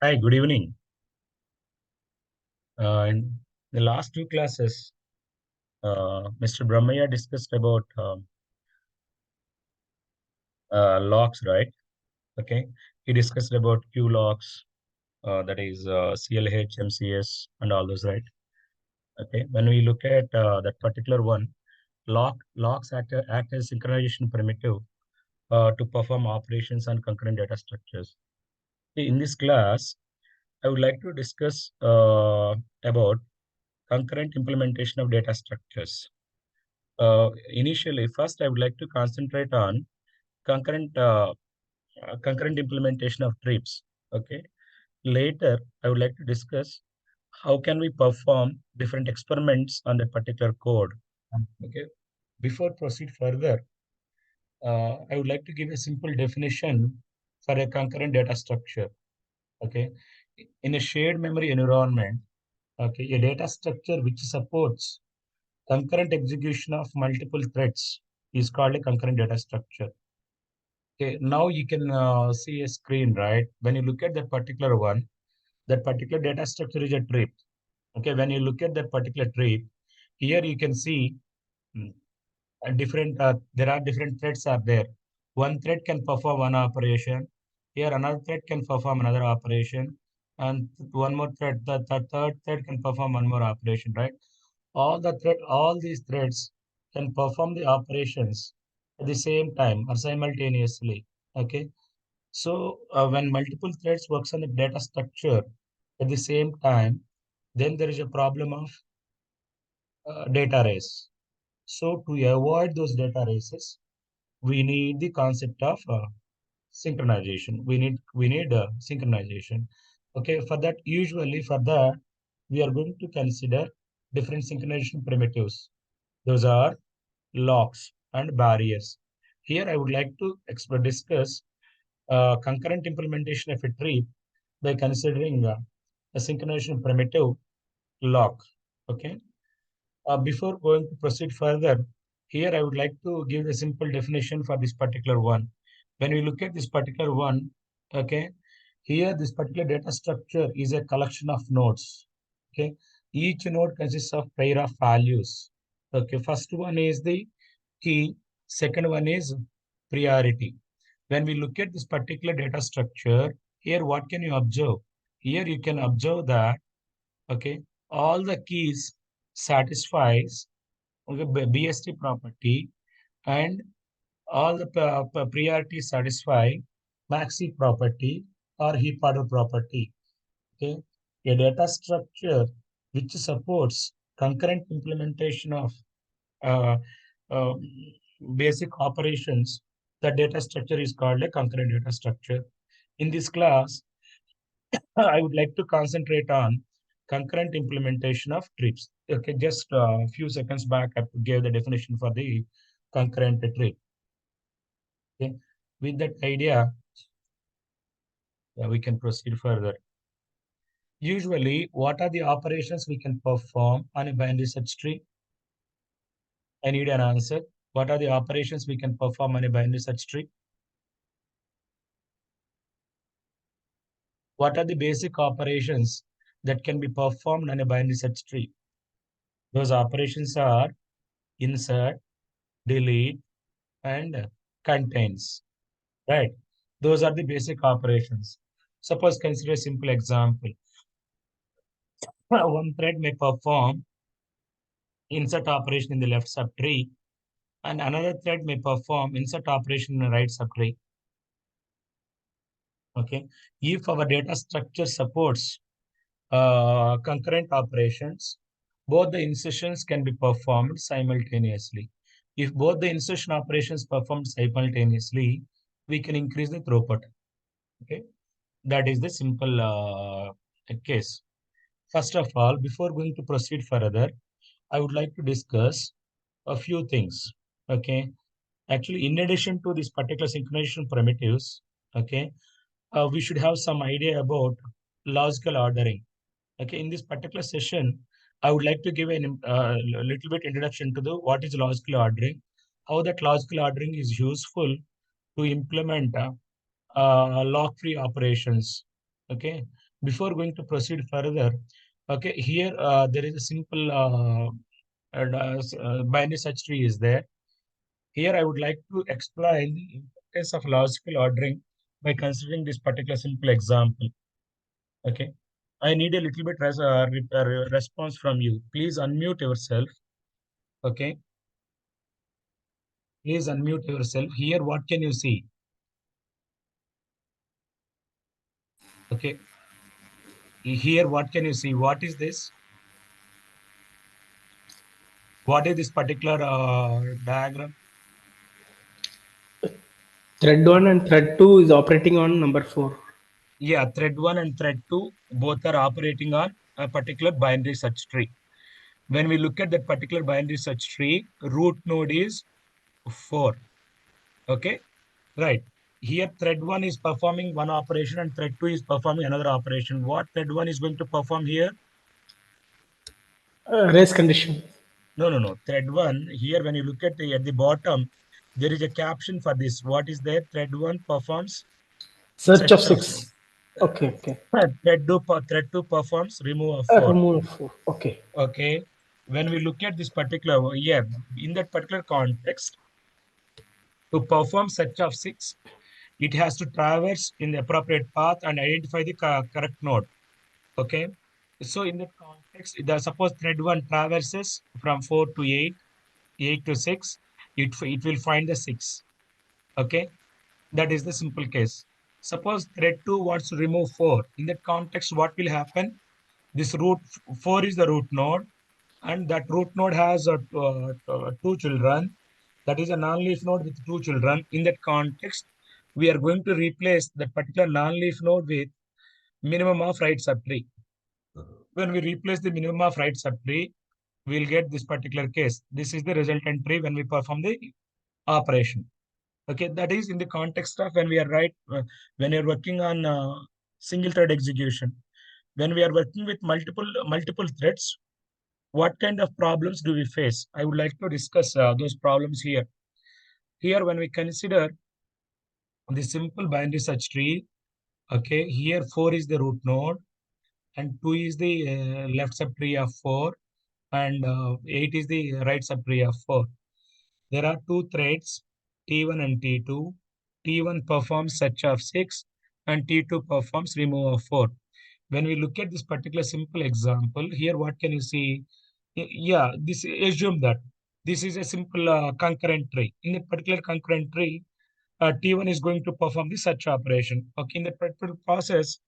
Hi, good evening. In the last two classes, Mr. Brahmaya discussed about locks, right? Okay. He discussed about Q locks, that is CLH, MCS, and all those, right? Okay. When we look at that particular one, locks act as synchronization primitive to perform operations on concurrent data structures. In this class, I would like to discuss about concurrent implementation of data structures. Initially, first, I would like to concentrate on concurrent concurrent implementation of Treaps. Okay. Later, I would like to discuss how can we perform different experiments on that particular code. Okay. Before proceed further, I would like to give a simple definition for a concurrent data structure. Okay. In a shared memory environment, okay, a data structure which supports concurrent execution of multiple threads is called a concurrent data structure. Okay, now you can see a screen, right? When you look at that particular one, that particular data structure is a tree. Okay, when you look at that particular tree, here you can see there are different threads are there. One thread can perform one operation. Here another thread can perform another operation. And one more thread, the third thread can perform one more operation, right? All these threads can perform the operations at the same time or simultaneously. Okay. So when multiple threads works on the data structure at the same time, then there is a problem of data race. So to avoid those data races, we need the concept of synchronization. We need synchronization. Okay, for that, we are going to consider different synchronization primitives. Those are locks and barriers. Here, I would like to discuss concurrent implementation of a tree by considering a synchronization primitive lock. Okay. Before going to proceed further, here I would like to give a simple definition for this particular one. When we look at this particular one, okay, here this particular data structure is a collection of nodes. Okay, each node consists of pair of values. Okay, first one is the key, second one is priority. When we look at this particular data structure, here what can you observe? Here you can observe that, okay, all the keys satisfies, okay, BST property, and all the priority satisfy maxi property or heap order property. Okay, a data structure which supports concurrent implementation of uh, uh, basic operations, the data structure is called a concurrent data structure. In this class, I would like to concentrate on concurrent implementation of Treaps. Okay, just a few seconds back, I gave the definition for the concurrent trip. Okay, with that idea, we can proceed further. Usually, what are the operations we can perform on a binary search tree? I need an answer. What are the operations we can perform on a binary search tree? What are the basic operations that can be performed on a binary search tree? Those operations are insert, delete, and contains, right? Those are the basic operations. Suppose consider a simple example. One thread may perform insert operation in the left subtree, and another thread may perform insert operation in the right subtree. Okay. If our data structure supports concurrent operations, both the insertions can be performed simultaneously. If both the insertion operations performed simultaneously, we can increase the throughput. Okay. That is the simple case. First of all, before going to proceed further, I would like to discuss a few things. Okay. Actually, in addition to this particular synchronization primitives, okay, we should have some idea about logical ordering. Okay. In this particular session, I would like to give a little bit introduction to the what is logical ordering, how that logical ordering is useful to implement lock-free operations. Okay. Before going to proceed further, okay, here there is a simple binary search tree is there. Here I would like to explain the importance of logical ordering by considering this particular simple example. Okay, I need a little bit response from you. Please unmute yourself. Okay, please unmute yourself. Here, what can you see? Okay, here, what can you see? What is this? What is this particular diagram? Thread 1 and thread 2 is operating on number 4. Yeah, thread 1 and thread 2 both are operating on a particular binary search tree. When we look at that particular binary search tree, root node is 4. Okay, right. Here, thread 1 is performing one operation and thread 2 is performing another operation. What thread 1 is going to perform here? Race condition. No, no, no. Thread 1, here when you look at the bottom, there is a caption for this. What is there? Thread 1 performs Search of search of 6. Okay, okay. thread 2 performs remove of 4. Remove 4. Okay. Okay. When we look at this particular, yeah, in that particular context, to perform search of 6, it has to traverse in the appropriate path and identify the correct node. Okay. So in that context, suppose thread 1 traverses from 4 to 8, 8 to 6, it will find the 6. Okay. That is the simple case. Suppose thread 2 wants to remove 4. In that context, what will happen? This root 4 is the root node, and that root node has two children. That is a non-leaf node with two children. In that context, we are going to replace that particular non-leaf node with minimum of right subtree. When we replace the minimum of right subtree, we'll get this particular case. This is the resultant tree when we perform the operation. Okay, that is in the context of when we are when you're working on single thread execution. When we are working with multiple threads, what kind of problems do we face? I would like to discuss those problems here. Here, when we consider the simple binary search tree, okay, here 4 is the root node and 2 is the left subtree of 4 and 8 is the right subtree of 4. There are two threads, T1 and T2. T1 performs search of 6 and T2 performs remove of 4. When we look at this particular simple example, here what can you see? Yeah, this assume that this is a simple concurrent tree. In that particular concurrent tree, T1 is going to perform the search operation. Okay, in the particular process,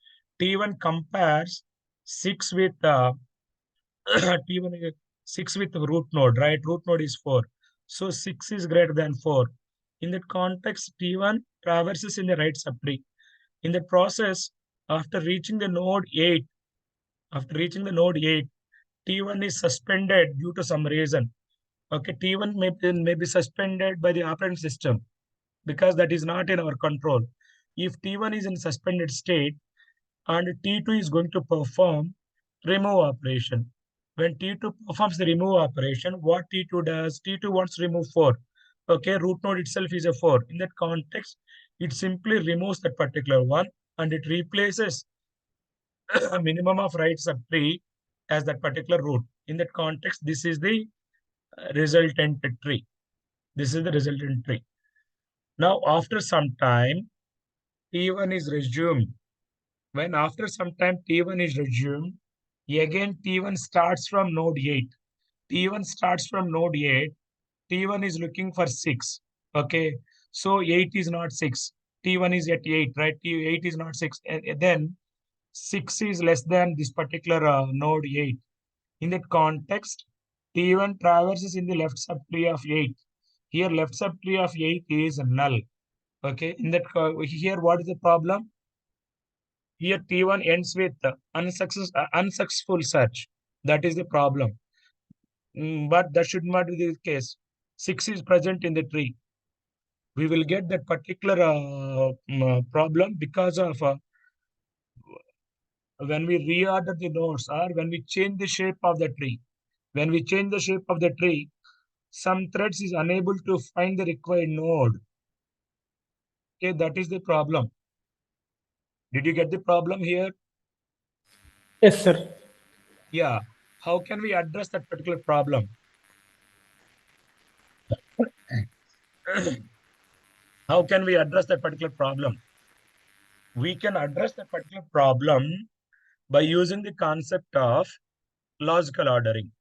T1 compares 6 with T1 is 6 with root node, right? Root node is 4. So 6 is greater than 4. In that context, T1 traverses in the right subtree. In the process, after reaching the node 8, after reaching the node 8, T1 is suspended due to some reason. Okay, T1 may be suspended by the operating system because that is not in our control. If T1 is in suspended state and T2 is going to perform remove operation. When T2 performs the remove operation, what T2 does? T2 wants to remove 4. Okay, root node itself is a 4. In that context, it simply removes that particular one and it replaces a minimum of right subtree as that particular root. In that context, this is the resultant tree. This is the resultant tree. Now, after some time, T1 is resumed. When after some time T1 is resumed, again T1 starts from node 8. T1 starts from node 8. T1 is looking for 6. Okay. So 8 is not 6. T1 is at 8, right? T8 is not 6. And then 6 is less than this particular node 8. In that context, T1 traverses in the left subtree of 8. Here, left subtree of 8 is null. Okay. In that here, what is the problem? Here, T1 ends with unsuccessful search. That is the problem. But that should not be the case. 6 is present in the tree. We will get that particular problem because of when we reorder the nodes or when we change the shape of the tree. When we change the shape of the tree, some threads is unable to find the required node. Okay, that is the problem. Did you get the problem here? Yes, sir. Yeah. How can we address that particular problem? How can we address that particular problem? We can address that particular problem by using the concept of logical ordering.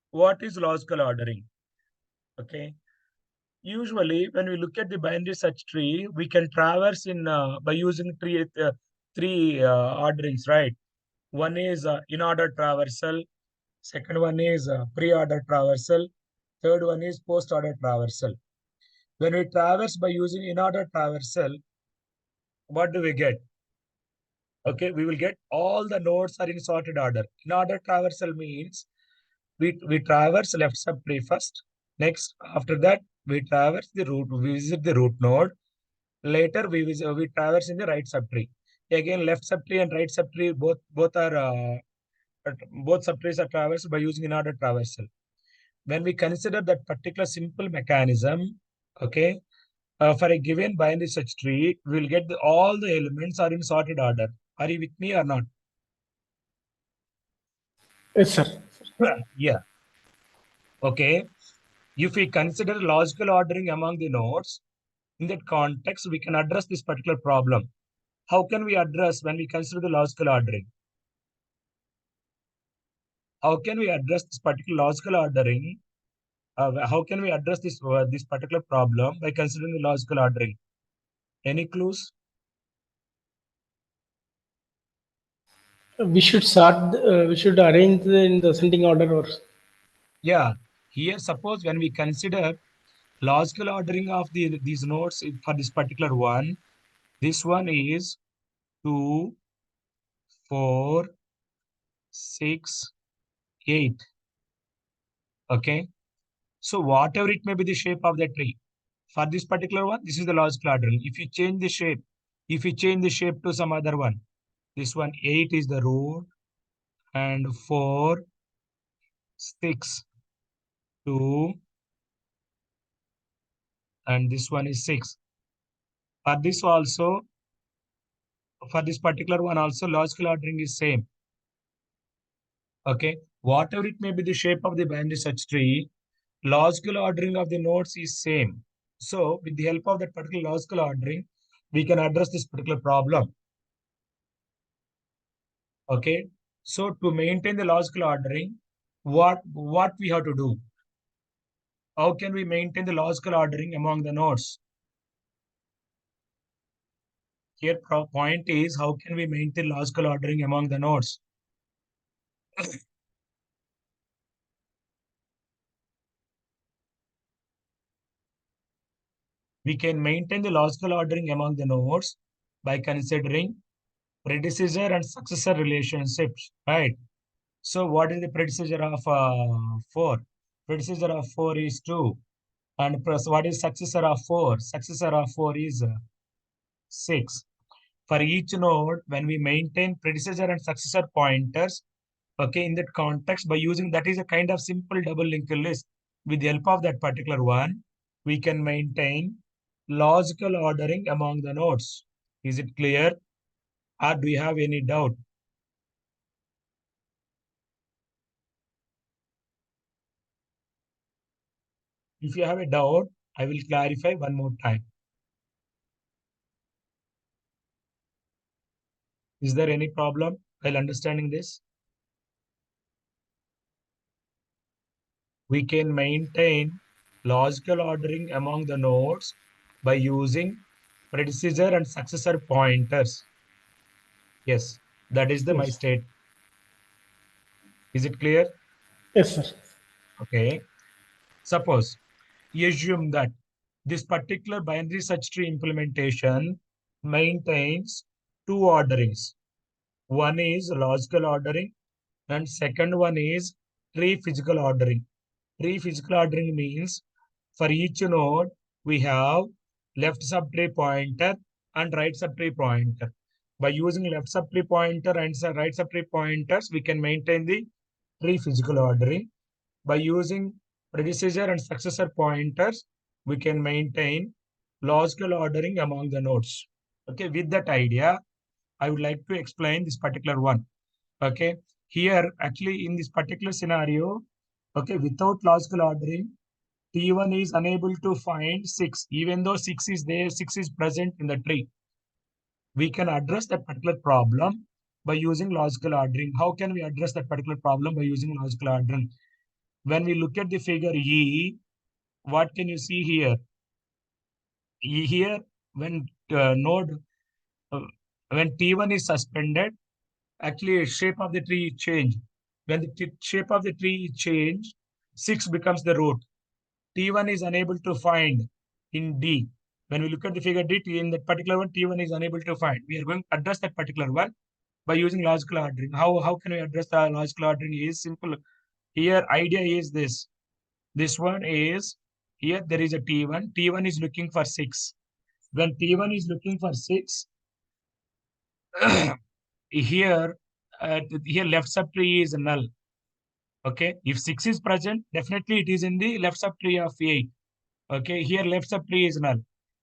What is logical ordering? Okay. Usually, when we look at the binary search tree, we can traverse in by using three orderings, right? One is in-order traversal. Second one is pre-order traversal. Third one is post-order traversal. When we traverse by using in-order traversal, what do we get? Okay, we will get all the nodes are in sorted order. In-order traversal means we traverse left subtree first. Next, after that, we traverse the root, we visit the root node. Later, we traverse in the right subtree. Again, left subtree and right subtree both subtrees are traversed by using in-order traversal. When we consider that particular simple mechanism, okay, for a given binary search tree, we will get all the elements are in sorted order. Are you with me or not? Yes, sir. Yeah. Okay. If we consider logical ordering among the nodes, in that context, we can address this particular problem. How can we address when we consider the logical ordering? How can we address this particular logical ordering? How can we address this particular problem by considering the logical ordering? Any clues? We should sort. We should arrange in the ascending order, or Yeah. Here, suppose when we consider logical ordering of these nodes for this particular one, this one is 2, 4, 6, 8. Okay. So whatever it may be the shape of the tree, for this particular one, this is the logical ordering. If you change the shape, if you change the shape to some other one, this one 8 is the root and 4, 6, 2, and this one is 6. For this also, for this particular one also, logical ordering is same. Okay. Whatever it may be the shape of the binary search tree, logical ordering of the nodes is same. So with the help of that particular logical ordering, we can address this particular problem. Okay. So to maintain the logical ordering, what we have to do? How can we maintain the logical ordering among the nodes? Here point is how can we maintain logical ordering among the nodes? We can maintain the logical ordering among the nodes by considering predecessor and successor relationships, right? So what is the predecessor of 4? Predecessor of 4 is 2. And plus what is successor of 4? Successor of 4 is 6. For each node, when we maintain predecessor and successor pointers, okay, in that context, by using that is a kind of simple double linked list. With the help of that particular one, we can maintain logical ordering among the nodes. Is it clear? Or do you have any doubt? If you have a doubt, I will clarify one more time. Is there any problem while understanding this? We can maintain logical ordering among the nodes by using predecessor and successor pointers. Yes, that is my yes, state. Is it clear? yes, sir. Okay. Suppose you assume that this particular binary search tree implementation maintains two orderings. One is logical ordering and second one is tree physical ordering. Tree physical ordering means for each node we have left subtree pointer and right subtree pointer. By using left subtree pointer and right subtree pointers, we can maintain the tree physical ordering. By using predecessor and successor pointers, we can maintain logical ordering among the nodes. Okay, with that idea, I would like to explain this particular one. Okay. Here, actually, in this particular scenario, okay, without logical ordering, T1 is unable to find 6, even though 6 is there, 6 is present in the tree. We can address that particular problem by using logical ordering. How can we address that particular problem by using logical ordering? When we look at the figure E, what can you see here? Here, when node, uh, when T1 is suspended, actually shape of the tree change. When the shape of the tree change, 6 becomes the root. T1 is unable to find in D. When we look at the figure D, in that particular one, T1 is unable to find. We are going to address that particular one by using logical ordering. How can we address the logical ordering? Is simple. Here, idea is this. This one is, here there is a T1. T1 is looking for 6. When T1 is looking for 6, here, here left subtree is null. Okay, if 6 is present, definitely it is in the left subtree of 8. Okay, here left subtree is null.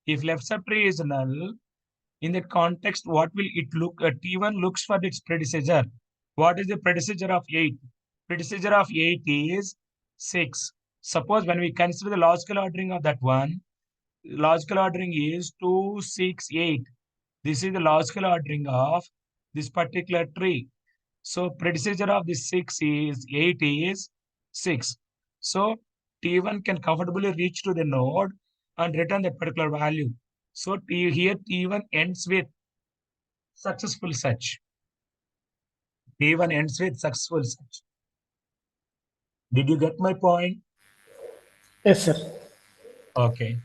If left subtree is null, in that context, what will it look? T1 looks for its predecessor. What is the predecessor of 8? Predecessor of 8 is 6. Suppose when we consider the logical ordering of that one, logical ordering is 2, 6, 8. This is the logical ordering of this particular tree. So predecessor of this 6 is 8 is 6. So T1 can comfortably reach to the node and return that particular value. So here T1 ends with successful search. T1 ends with successful search. Did you get my point? Yes, sir. Okay.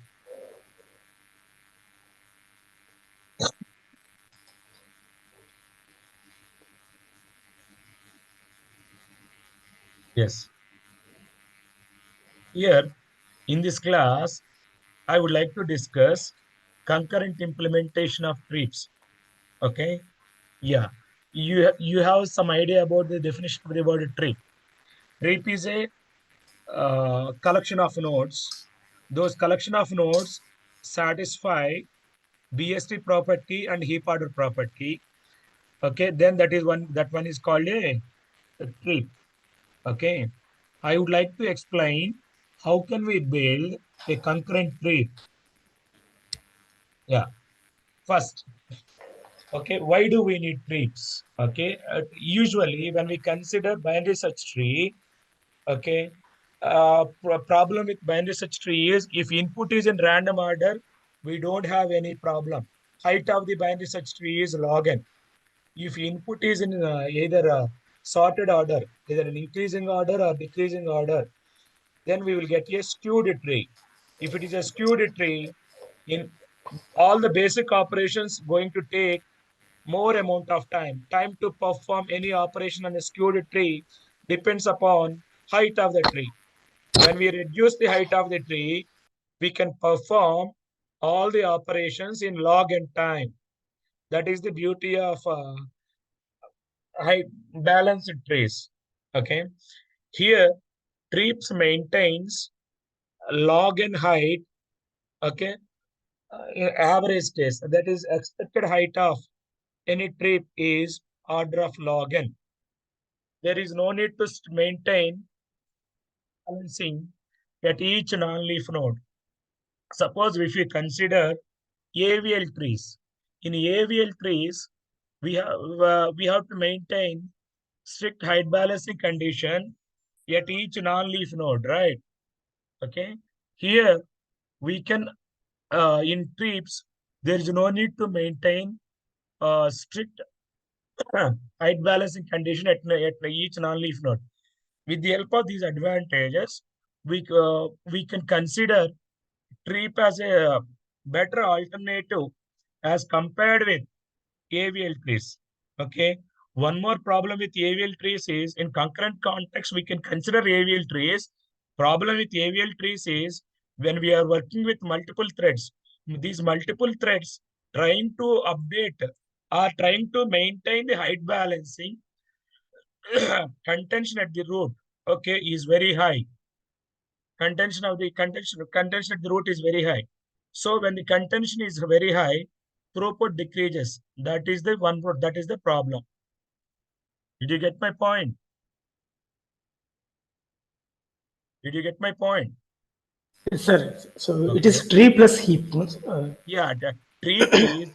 Yes. Here in this class, I would like to discuss concurrent implementation of Treaps. Okay. Yeah. You have some idea about the definition of the word tree. Tree is a collection of nodes. Those collection of nodes satisfy BST property and heap order property. Okay, then that one is called a tree. Okay, I would like to explain how can we build a concurrent tree. Yeah, first, okay, why do we need trees? Okay, usually when we consider binary search tree, okay, problem with binary search tree is if input is in random order, we don't have any problem. Height of the binary search tree is log n. If input is in either a sorted order, either an increasing order or decreasing order, then we will get a skewed tree. If it is a skewed tree, in all the basic operations going to take more amount of time. Time to perform any operation on a skewed tree depends upon height of the tree. When we reduce the height of the tree, we can perform all the operations in log n time. That is the beauty of high balanced trees. Okay. Here, Treaps maintains log n height. Okay. Average case. That is expected height of any tree is order of log n. There is no need to maintain balancing at each non-leaf node. Suppose if we consider AVL trees. In AVL trees, we have to maintain strict height balancing condition at each non-leaf node, right? Okay. Here we can in Treaps there is no need to maintain strict height balancing condition at each non-leaf node. With the help of these advantages, we can consider Treap as a better alternative as compared with AVL trees. Okay. One more problem with AVL trees is in concurrent context, we can consider AVL trees. Problem with AVL trees is when we are working with multiple threads, these multiple threads trying to update or trying to maintain the height balancing contention at the root, okay, is very high. Contention at the root is very high. So when the contention is very high, throughput decreases. That is the one. That is the problem. Did you get my point? Did you get my point? Yes, sir. So it Okay. is tree plus heap. No? Yeah, the treep is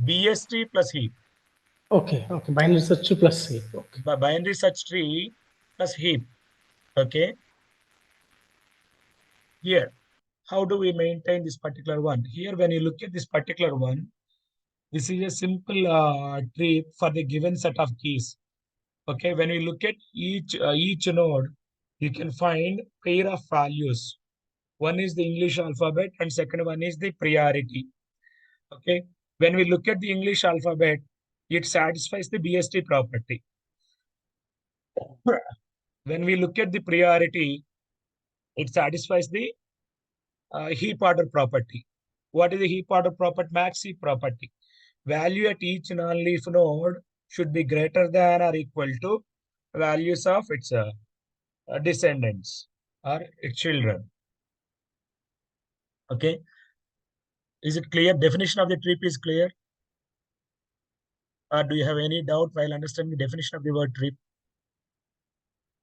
BST plus heap. Okay, okay. Binary search plus heap. Okay. Binary search tree plus heap. Okay. Here, how do we maintain this particular one? Here, when you look at this particular one, this is a simple tree for the given set of keys. Okay, when we look at each node, you can find pair of values. One is the English alphabet and second one is the priority. Okay, when we look at the English alphabet, it satisfies the BST property. When we look at the priority, it satisfies the heap order property. What is the heap order property? Max heap property. Value at each non-leaf node should be greater than or equal to values of its descendants or its children. Okay, is it clear? Definition of the tree is clear. Or do you have any doubt while understanding the definition of the word tree?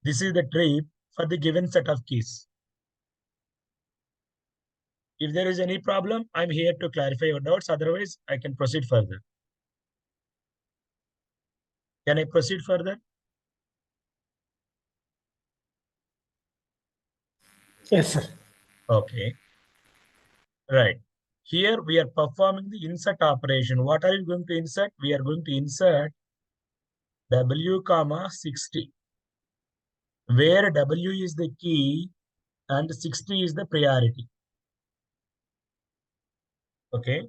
This is the tree for the given set of keys. If there is any problem, I'm here to clarify your doubts. Otherwise, I can proceed further. Can I proceed further? Yes, sir. Okay, right. Here we are performing the insert operation. What are you going to insert? We are going to insert W comma 60, where W is the key and 60 is the priority. Okay.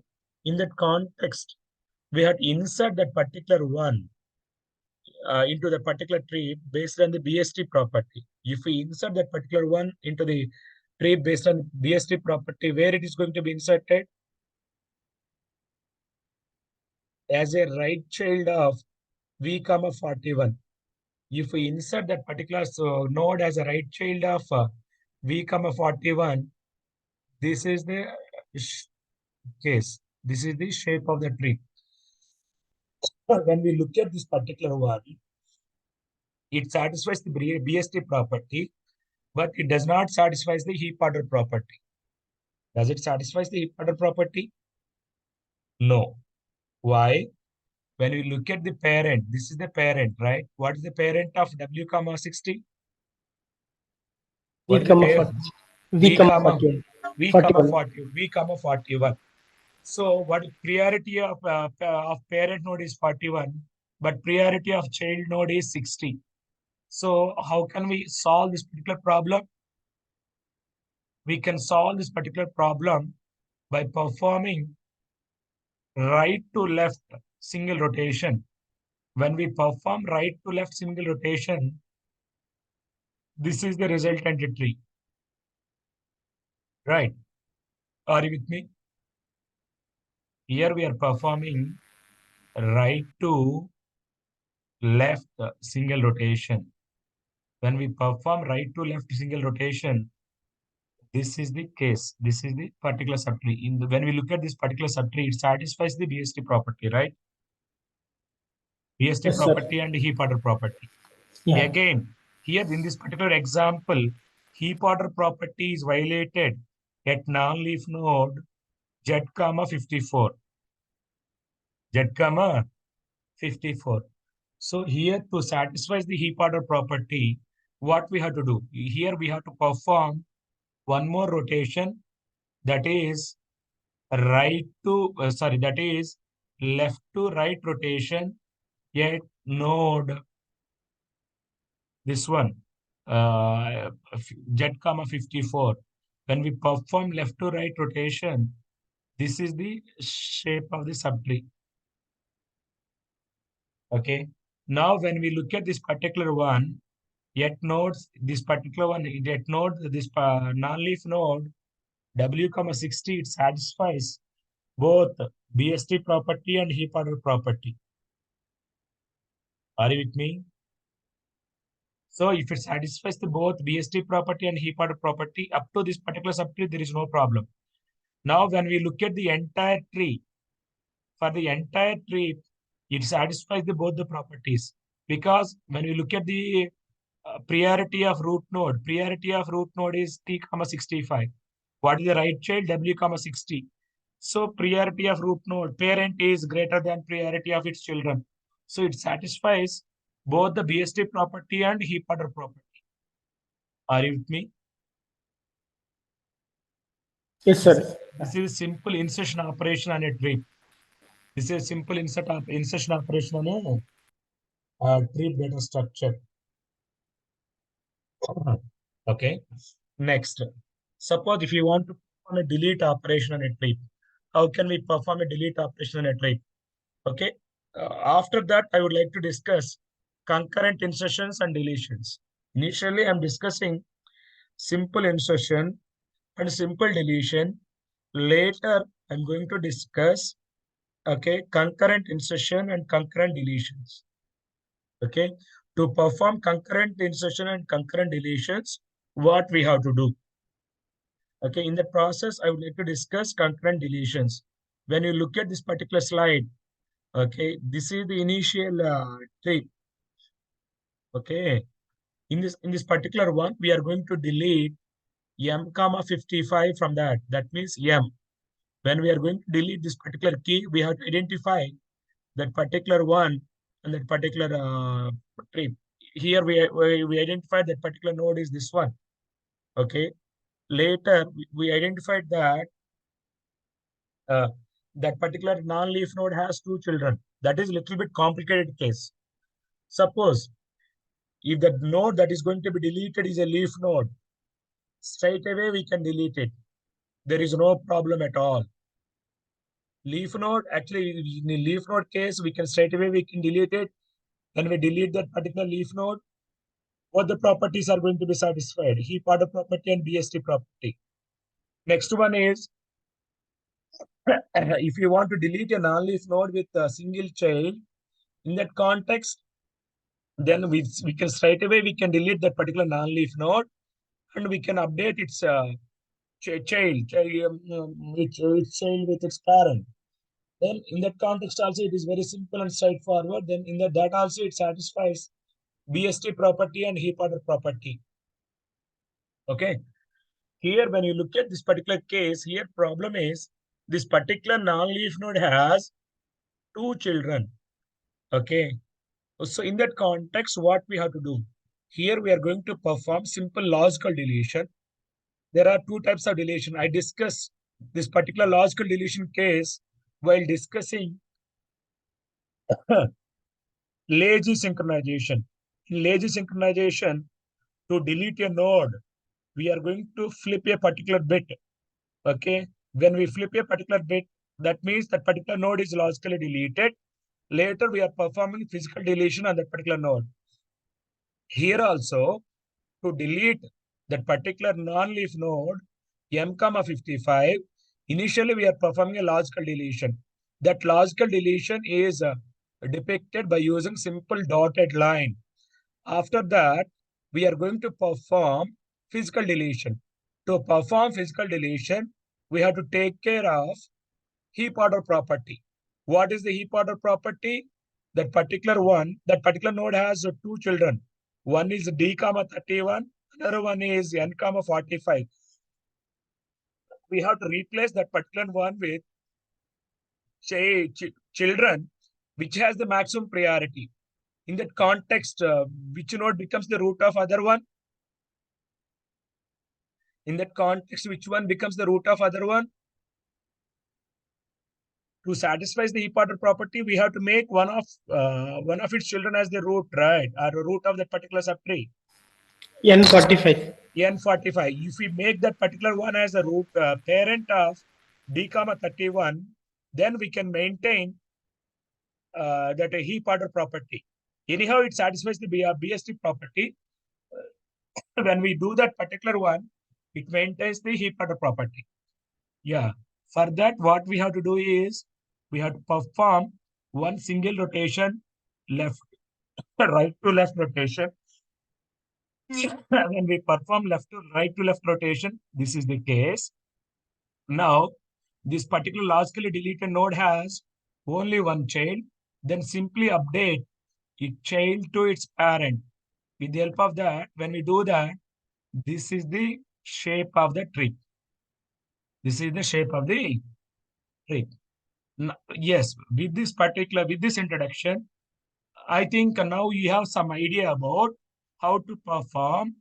In that context, we have to insert that particular one into the particular tree based on the BST property. If we insert that particular one into the tree based on BST property, where it is going to be inserted as a right child of V comma 41. If we insert that particular node as a right child of V comma 41, this is the case. This is the shape of the tree. When we look at this particular one, it satisfies the BST property, but it does not satisfy the heap order property. Does it satisfy the heap order property? No. Why? When we look at the parent, this is the parent, right? What is the parent of W comma 60? V What is the comma parent? 40. V V comma comma 41. V comma 41. 40, V comma 41. So what priority of parent node is 41, but priority of child node is 60. So how can we solve this particular problem? We can solve this particular problem by performing right to left single rotation. When we perform right to left single rotation, this is the resultant tree. Right? Are you with me? Here we are performing right to left single rotation. When we perform right to left single rotation, this is the case. This is the particular subtree. When we look at this particular subtree, it satisfies the BST property, right? BST Yes, sir. property and heap order property. Yeah. Again, here in this particular example, heap order property is violated at non-leaf node Z comma 54. Z comma 54. So here to satisfy the heap order property, what we have to do? Here we have to perform one more rotation, that is that is left to right rotation at node, this one, Z comma 54. When we perform left to right rotation, this is the shape of the subtree. Okay. Now, when we look at this particular one, yet nodes, this particular one, yet node, this non-leaf node, W comma 60, it satisfies both BST property and heap order property. Are you with me? So if it satisfies both BST property and heap order property, up to this particular subtree, there is no problem. Now, when we look at the entire tree, for the entire tree, it satisfies both the properties. Because when we look at the priority of root node is t comma 65. What is the right child? W comma 60. So priority of root node parent is greater than priority of its children. So it satisfies both the BST property and heap order property. Are you with me? Yes, This sir. is this is simple insertion operation on a tree. This is simple insertion operation on a tree data structure. Okay. Next, suppose if you want to perform a delete operation on a tree, how can we perform a delete operation on a tree? Okay. After that, I would like to discuss concurrent insertions and deletions. Initially, I'm discussing simple insertion and simple deletion. Later, I'm going to discuss concurrent insertion and concurrent deletions. Okay. To perform concurrent insertion and concurrent deletions, what we have to do? Okay, in the process, I would like to discuss concurrent deletions. When you look at this particular slide, okay, this is the initial tree. Okay, in this particular one, we are going to delete m comma 55 from that. That means m. When we are going to delete this particular key, we have to identify that particular one and that particular tree. Here we identified that particular node is this one. Okay. Later, we identified that uh, that particular non-leaf node has two children. That is a little bit complicated case. Suppose if the node that is going to be deleted is a leaf node, straight away we can delete it. There is no problem at all. Leaf node, actually, in the leaf node case, we can straight away we can delete it. When we delete that particular leaf node, both the properties are going to be satisfied. Heap order property and BST property. Next one is if you want to delete a non-leaf node with a single child, in that context, then we can straight away we can delete that particular non-leaf node and we can update its its child with its parent. Then in that context also it is very simple and straightforward. Then in that also it satisfies BST property and heap order property. Okay. Here when you look at this particular case, here problem is this particular non-leaf node has two children. Okay. So in that context, what we have to do? Here we are going to perform simple logical deletion. There are two types of deletion. I discuss this particular logical deletion case while discussing lazy synchronization. In lazy synchronization, to delete a node, we are going to flip a particular bit. Okay. When we flip a particular bit, that means that particular node is logically deleted. Later, we are performing physical deletion on that particular node. Here also, to delete that particular non-leaf node, m comma 55, initially we are performing a logical deletion. That logical deletion is depicted by using simple dotted line. After that, we are going to perform physical deletion. To perform physical deletion, we have to take care of heap order property. What is the heap order property? That particular node has two children. One is d comma 31, another one is n comma 45. We have to replace that particular one with children, which has the maximum priority. In that context, which node becomes the root of other one? In that context, which one becomes the root of other one? To satisfy the heap order property, we have to make one of its children as the root, right? Or the root of that particular subtree. N45. N45. If we make that particular one as a root parent of d comma 31, then we can maintain that a heap order property. Anyhow, it satisfies the BST property. When we do that particular one, it maintains the heap order property. Yeah. For that, what we have to do is we have to perform one single rotation, left, right to left rotation. When we perform right to left rotation, this is the case. Now, this particular logically deleted node has only one child. Then simply update its child to its parent. With the help of that, when we do that, this is the shape of the tree. This is the shape of the tree. Yes, with this introduction, I think now you have some idea about how to perform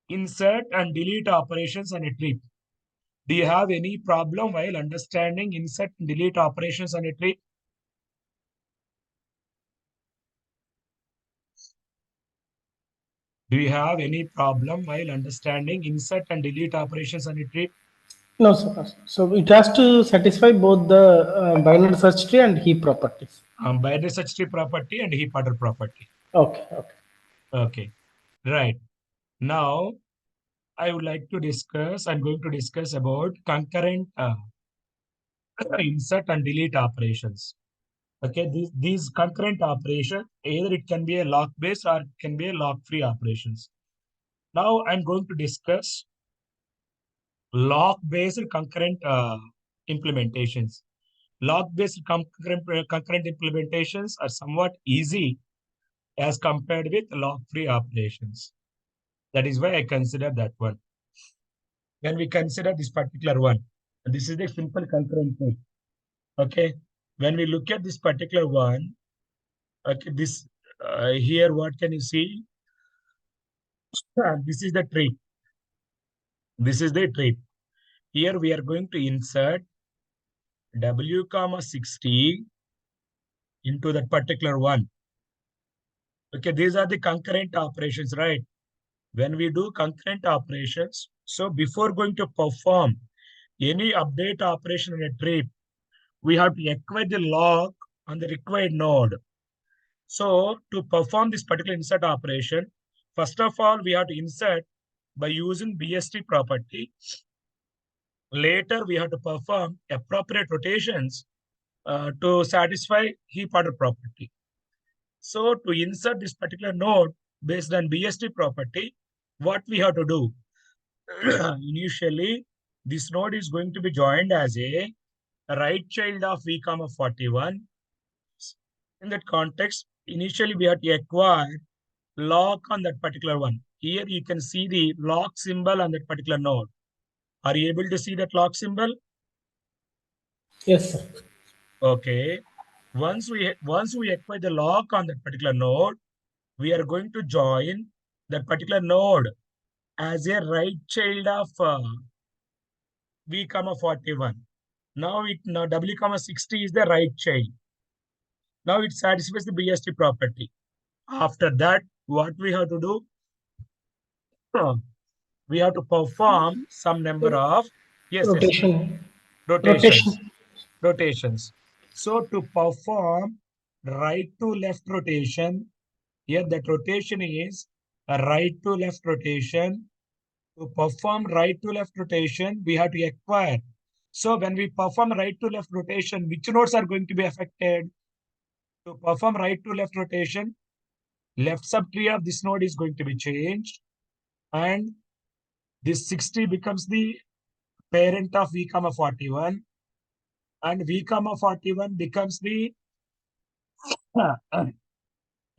insert and delete operations on a tree. Do you have any problem while understanding insert and delete operations on a tree? Do you have any problem while understanding insert and delete operations on a tree? No, sir. So it has to satisfy both the binary search tree and heap properties. Binary search tree property and heap order property. Okay, okay. Okay, right. Now, I'm going to discuss about concurrent insert and delete operations. Okay, these concurrent operations, either it can be a lock based or it can be a lock free operations. Now I'm going to discuss lock based concurrent implementations. Lock based concurrent implementations are somewhat easy as compared with lock free operations. That is why I consider that one. When we consider this particular one, this is the simple concurrent code. Okay, when we look at this particular one, okay, this here, what can you see? This is the tree. This is the tree. Here we are going to insert W comma 60 into that particular one. Okay, these are the concurrent operations, right? When we do concurrent operations, so before going to perform any update operation in a tree, we have to acquire the lock on the required node. So to perform this particular insert operation, first of all, we have to insert by using BST property. Later, we have to perform appropriate rotations to satisfy heap order property. So to insert this particular node based on BST property, what we have to do? Initially, this node is going to be joined as a right child of v comma 41. In that context, initially we have to acquire lock on that particular one. Here you can see the lock symbol on that particular node. Are you able to see that lock symbol? Yes, sir. Okay. Once we acquire the lock on that particular node, we are going to join that particular node as a right child of v comma 41. Now w comma 60 is the right child. Now it satisfies the BST property. After that, what we have to do? We have to perform some number of yes Rotation. rotations. Rotation. Rotations. So to perform right to left rotation, here that rotation is a right to left rotation. To perform right to left rotation, we have to acquire. So when we perform right to left rotation, which nodes are going to be affected? To perform right to left rotation, left subtree of this node is going to be changed, and this 60 becomes the parent of v comma 41, and v comma 41 becomes the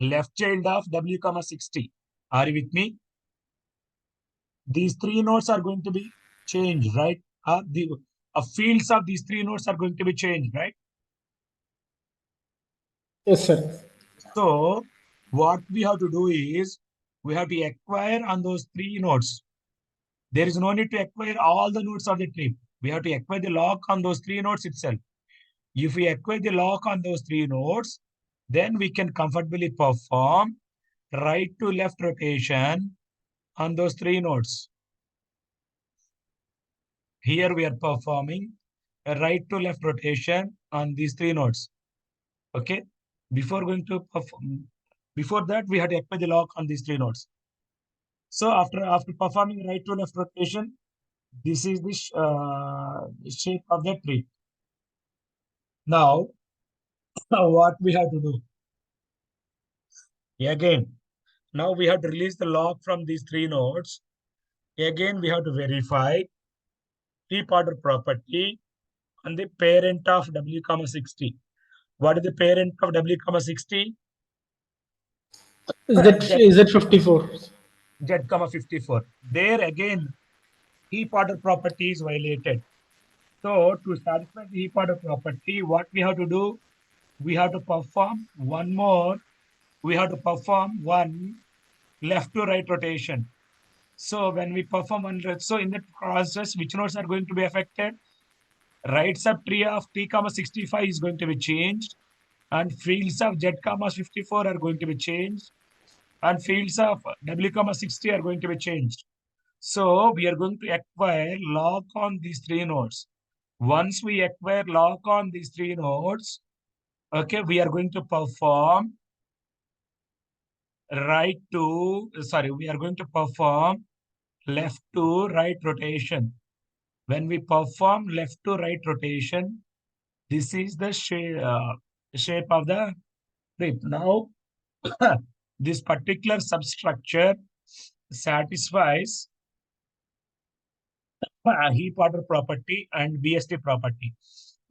left child of w comma 60. Are you with me? These three nodes are going to be changed, right? The fields of these three nodes are going to be changed, right? Yes, sir. So what we have to do is we have to acquire on those three nodes. There is no need to acquire all the nodes of the tree. We have to acquire the lock on those three nodes itself. If we acquire the lock on those three nodes, then we can comfortably perform right to left rotation on those three nodes. Here we are performing a right to left rotation on these three nodes. Okay. Before going to perform, before that, we had to acquire the lock on these three nodes. So after performing right to left rotation, this is the shape of the tree. Now, what we have to do? Again, now we have to release the lock from these three nodes. Again, we have to verify heap order property on the parent of w comma 60. What is the parent of w comma 60? Z, Is it 54? Z comma 54. There again, heap order property is violated. So to satisfy the heap order property, what we have to do? We have to perform one more. We have to perform one left to right rotation. So when we perform one, so in that process, which nodes are going to be affected? Right subtree of t comma 65 is going to be changed, and fields of z comma 54 are going to be changed, and fields of w comma 60 are going to be changed. So we are going to acquire lock on these three nodes. Once we acquire lock on these three nodes, okay, we are going to perform we are going to perform left to right rotation. When we perform left to right rotation, this is the shape of the trip. Now, this particular substructure satisfies heap order property and BST property.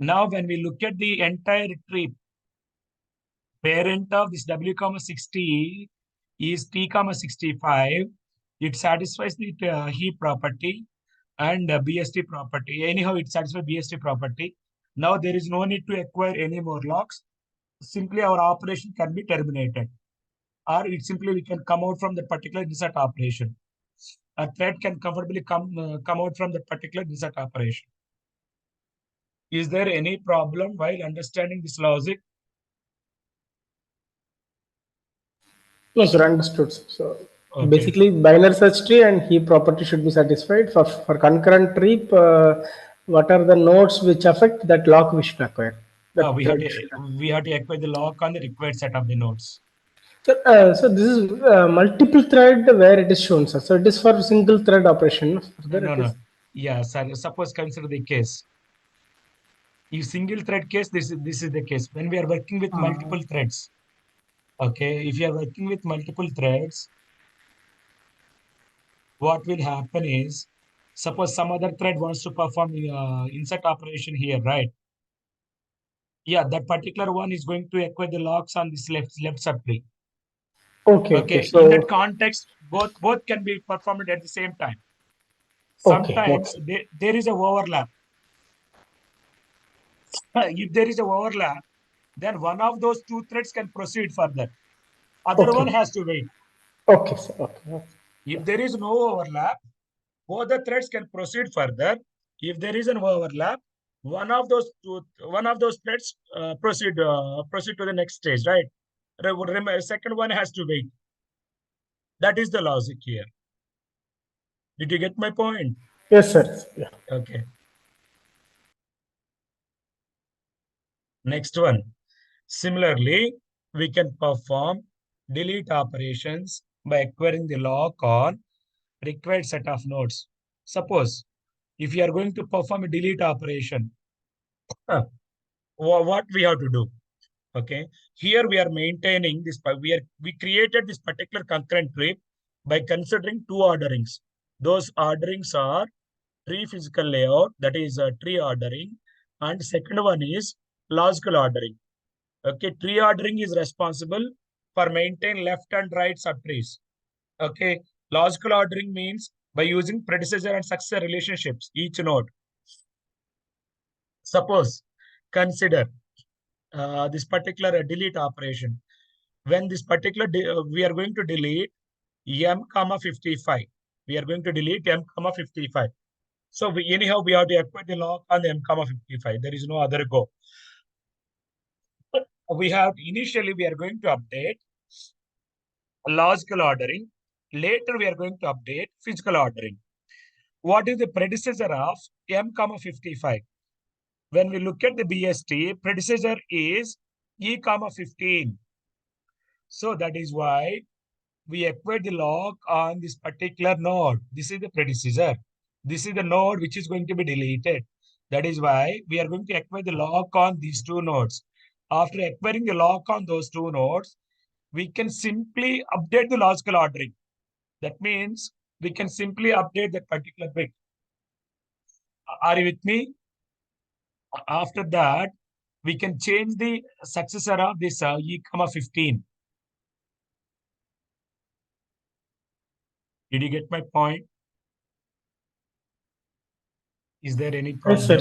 Now, when we look at the entire trip, parent of this W comma 60 is T comma 65. It satisfies the heap property and BST property. Anyhow, it satisfies BST property. Now, there is no need to acquire any more locks. Simply our operation can be terminated, or it simply we can come out from the particular insert operation. A thread can comfortably come out from the particular insert operation. Is there any problem while understanding this logic? No, sir, understood. So Okay. basically, binary search tree and heap property should be satisfied. For concurrent tree, what are the nodes which affect that lock we should acquire? Uh, That we have thread to should acquire. we have to acquire the lock on the required set of the nodes. So this is multiple thread where it is shown, sir. So it is for single thread operation. Further, No, it no. is Yeah, sir. Suppose consider the case. In single thread case, this is the case. When we are working with multiple threads, okay, if you are working with multiple threads, what will happen is, suppose some other thread wants to perform insert operation here, right? Yeah, that particular one is going to acquire the locks on this left subtree. okay. Okay. Okay, in that So context, both can be performed at the same time. okay, Sometimes next. there is a overlap. If there is a overlap, then one of those two threads can proceed further. Other one Okay. has to wait. Okay, sir. Okay. If there is no overlap, both the threads can proceed further. If there is an overlap, one of those threads proceed to the next stage, right? Second one has to wait. That is the logic here. Did you get my point? Yes, sir. Yeah. Okay. Next one. Similarly, we can perform delete operations by acquiring the lock on required set of nodes. Suppose if you are going to perform a delete operation, what we have to do? Okay, here we are maintaining this. We created this particular concurrent tree by considering two orderings. Those orderings are tree physical layout, that is tree ordering, and second one is logical ordering. Okay, tree ordering is responsible for maintain left and right subtrees. Okay, logical ordering means by using predecessor and successor relationships each node. Suppose consider this particular delete operation. When this particular we are going to delete m comma 55. We are going to delete m comma 55. So anyhow we have to acquire the lock on the m comma 55. There is no other go. We have initially we are going to update logical ordering. Later we are going to update physical ordering. What is the predecessor of m comma 55? When we look at the BST, predecessor is e comma 15. So that is why we acquired the lock on this particular node. This is the predecessor. This is the node which is going to be deleted. That is why we are going to acquire the lock on these two nodes. After acquiring the lock on those two nodes, we can simply update the logical ordering. That means we can simply update that particular bit. Are you with me? After that, we can change the successor of this e comma 15. Did you get my point? Is there any Yes, sir.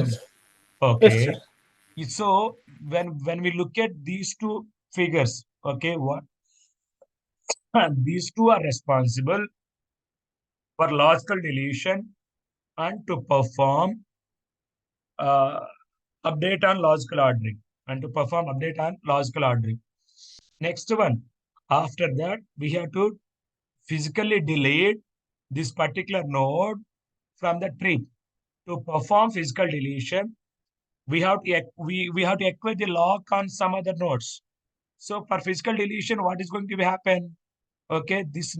problem? Yes, sir. Okay. So when we look at these two figures, okay, what these two are responsible for logical deletion and to perform uh, update on logical ordering and to perform update on logical ordering. Next one, after that, we have to physically delete this particular node from the tree. To perform physical deletion, we have to acquire the lock on some other nodes. So for physical deletion, what is going to happen? Okay, this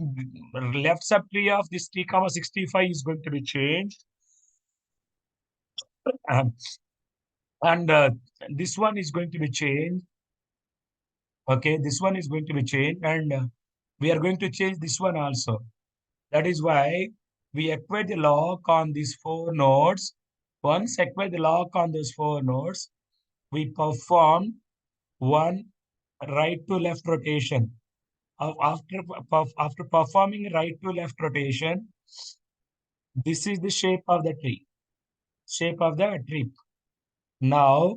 left subtree of this t comma 65 is going to be changed. Um, and this one is going to be changed. Okay, this one is going to be changed, and we are going to change this one also. That is why we acquire the lock on these four nodes. Once acquire the lock on those four nodes, we perform one right to left rotation. After performing right to left rotation, this is the shape of the tree. Shape of the tree. Now,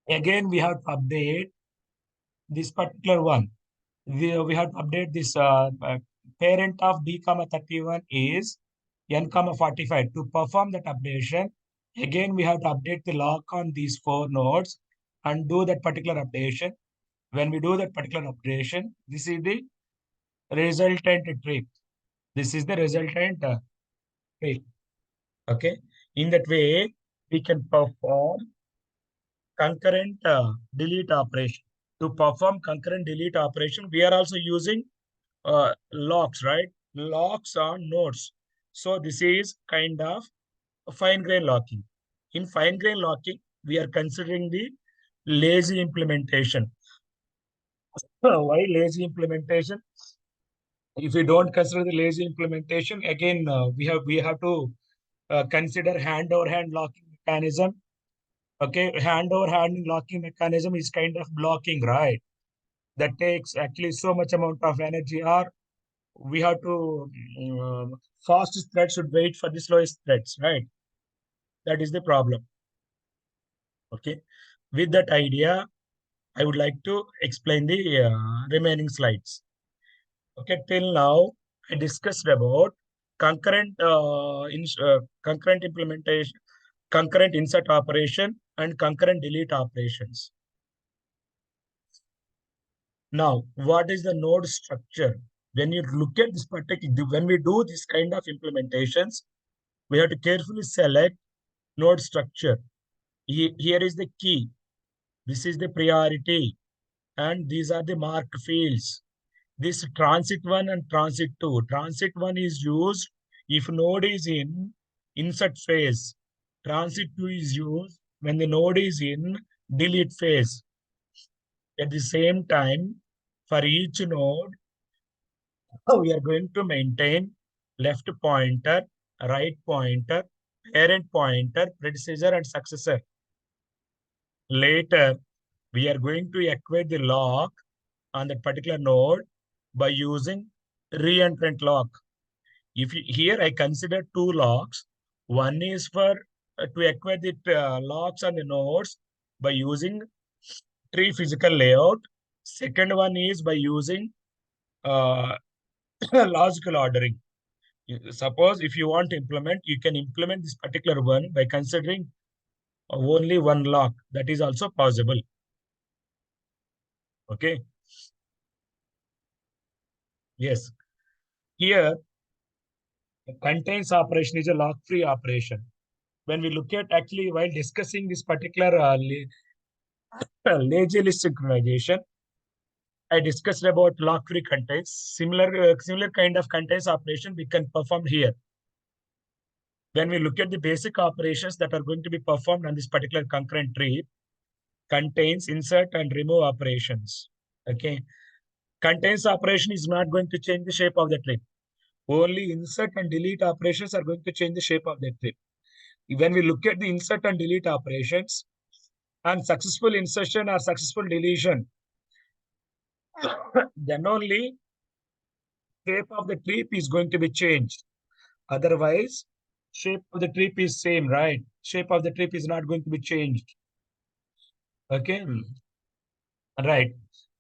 again, we have to update this particular one. We have to update this parent of d comma 31 is n comma 45. To perform that updation, again, we have to update the lock on these four nodes and do that particular updation. When we do that particular updation, this is the resultant tree. This is the resultant tree. Okay. In that way, we can perform concurrent delete operation. To perform concurrent delete operation, we are also using locks, right? Locks on nodes. So this is kind of fine grain locking. In fine grain locking, we are considering the lazy implementation. Why lazy implementation? If we don't consider the lazy implementation, again we have to consider hand over hand locking mechanism. Okay, hand over hand locking mechanism is kind of blocking, right? That takes actually so much amount of energy, or we have to fastest thread should wait for the slowest threads, right? That is the problem. Okay, with that idea, I would like to explain the remaining slides. Okay, till now I discussed about concurrent implementation, concurrent insert operation, and concurrent delete operations. Now, what is the node structure? When you look at this particular, when we do this kind of implementations, we have to carefully select node structure. Here is the key. This is the priority, and these are the marked fields. This transit 1 and transit 2. Transit 1 is used if node is in insert phase. Transit 2 is used when the node is in delete phase. At the same time, for each node, we are going to maintain left pointer, right pointer, parent pointer, predecessor, and successor. Later, we are going to acquire the lock on that particular node by using reentrant lock. Here I consider two locks. One is for to acquire the locks on the nodes by using tree physical layout. Second one is by using uh, logical ordering. Suppose if you want to implement, you can implement this particular one by considering only one lock. That is also possible. Okay. Yes. Here, contains operation is a lock-free operation. When we look at actually while discussing this particular lazy list synchronization, I discussed about lock-free contains. Similar kind of contains operation we can perform here. When we look at the basic operations that are going to be performed on this particular concurrent tree, contains, insert, and remove operations. Okay. Contains operation is not going to change the shape of the tree. Only insert and delete operations are going to change the shape of the tree. When we look at the insert and delete operations and successful insertion or successful deletion, then only shape of the tree is going to be changed. Otherwise, shape of the tree is same, right? Shape of the tree is not going to be changed. Okay, right.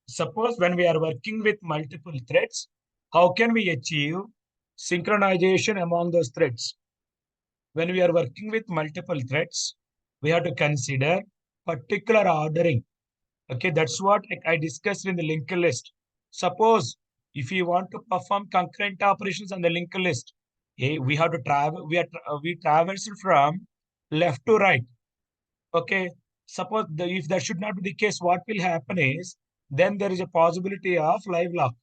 Suppose when we are working with multiple threads, how can we achieve synchronization among those threads? When we are working with multiple threads, we have to consider particular ordering. Okay, that's what I discussed in the linked list. Suppose if you want to perform concurrent operations on the linked list, we have to travel. We traverse from left to right. Okay, suppose if that should not be the case, what will happen is then there is a possibility of live lock.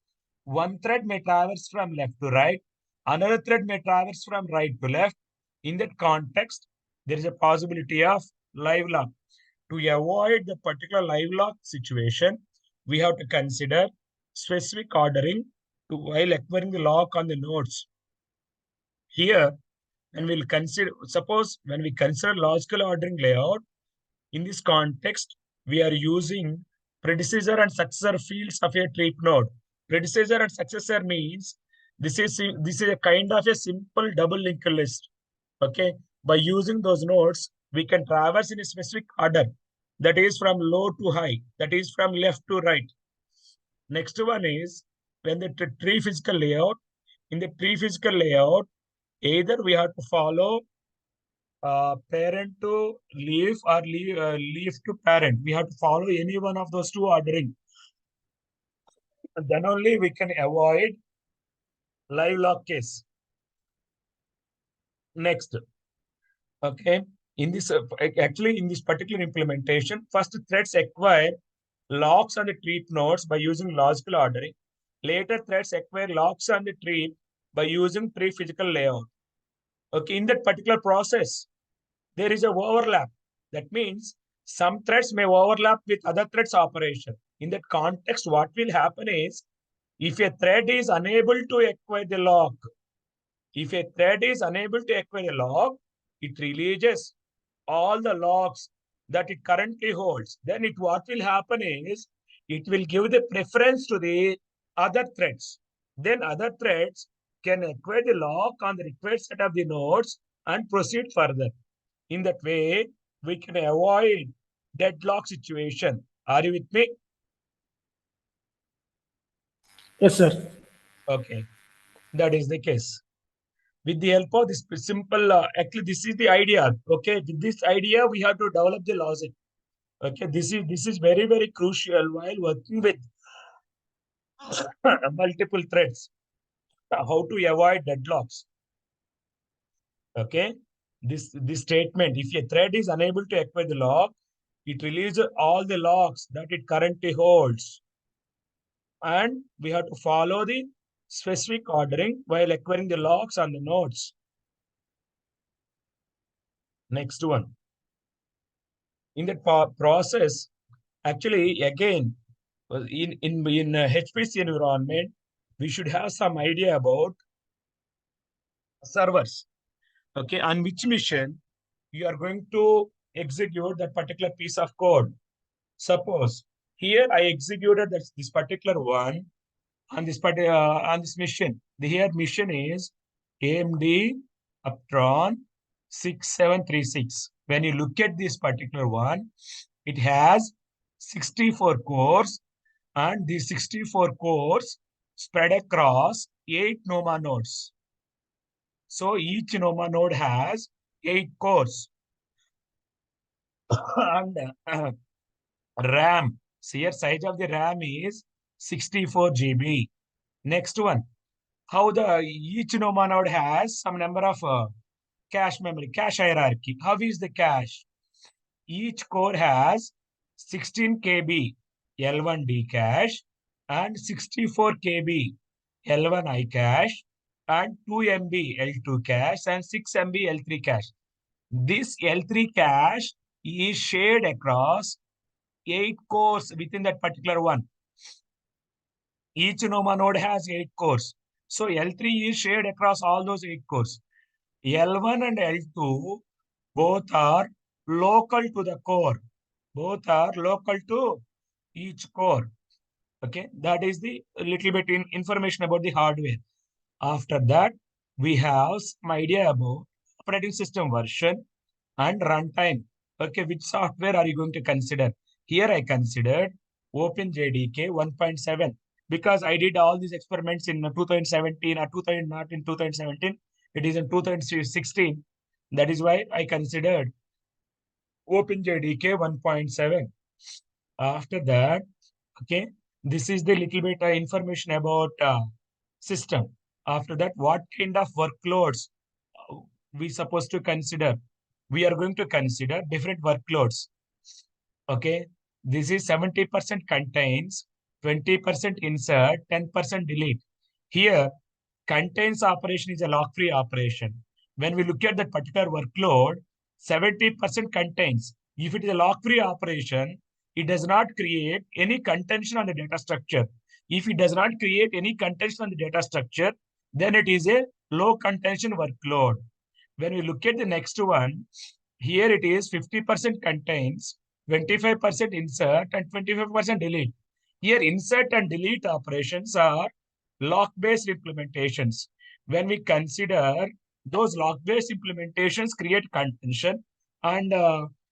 One thread may traverse from left to right, another thread may traverse from right to left. In that context, there is a possibility of live lock. To avoid the particular live lock situation, we have to consider specific ordering while acquiring the lock on the nodes. Here, when we'll consider, suppose when we consider logical ordering layout, in this context, we are using predecessor and successor fields of a tree node. Predecessor and successor means this is a kind of a simple double linked list. Okay, by using those nodes, we can traverse in a specific order. That is from low to high. That is from left to right. Next one is when the tree physical layout. In the tree physical layout, either we have to follow parent to leaf or leaf to parent. We have to follow any one of those two ordering. And then only we can avoid live lock case. Next, okay. In this actually in this particular implementation, first threads acquire locks on the tree nodes by using logical ordering. Later threads acquire locks on the tree by using tree physical layout. Okay, in that particular process, there is a overlap. That means some threads may overlap with other threads operation. In that context, what will happen is if a thread is unable to acquire the lock, if a thread is unable to acquire a lock, it releases all the locks that it currently holds. Then what will happen is it will give the preference to the other threads. Then other threads can acquire the lock on the required set of the nodes and proceed further. In that way, we can avoid deadlock situation. Are you with me? Yes, sir. Okay, that is the case. With the help of this simple, actually, this is the idea. Okay, with this idea, we have to develop the logic. Okay, this is very crucial while working with multiple threads. How to avoid deadlocks? Okay, this statement: if a thread is unable to acquire the lock, it releases all the locks that it currently holds. And we have to follow the specific ordering while acquiring the locks on the nodes. Next one. In that process, actually, again, in HPC environment, we should have some idea about servers. Okay, on which mission you are going to execute that particular piece of code. Suppose here I executed this particular one on this mission. The here mission is AMD Uptron 6736. When you look at this particular one, it has 64 cores, and these 64 cores spread across 8 NOMA nodes. So each NOMA node has 8 cores. And RAM, sheer size of the RAM is 64 GB. Next one, how the each NOMA node has some number of cache memory, cache hierarchy. How is the cache? Each core has 16 KB L1D cache and 64 KB L1I cache and 2 MB L2 cache and 6 MB L3 cache. This L3 cache is shared across 8 cores within that particular one. Each NOMA node has 8 cores. So L3 is shared across all those 8 cores. L1 and L2 both are local to the core. Both are local to each core. Okay, that is the little bit information about the hardware. After that, we have some idea about operating system version and runtime. Okay, which software are you going to consider? Here I considered OpenJDK 1.7 because I did all these experiments in 2017 or 2000, not in 2017, it is in 2016. That is why I considered OpenJDK 1.7. After that, okay, this is the little bit information about system. After that, what kind of workloads uh, we supposed to consider? We are going to consider different workloads. Okay, this is 70% contains, 20% insert, 10% delete. Here, contains operation is a lock-free operation. When we look at that particular workload, 70% contains. If it is a lock-free operation, it does not create any contention on the data structure. If it does not create any contention on the data structure, then it is a low contention workload. When we look at the next one, here it is 50% contains, 25% insert, and 25% delete. Here, insert and delete operations are lock-based implementations. When we consider those lock-based implementations create contention and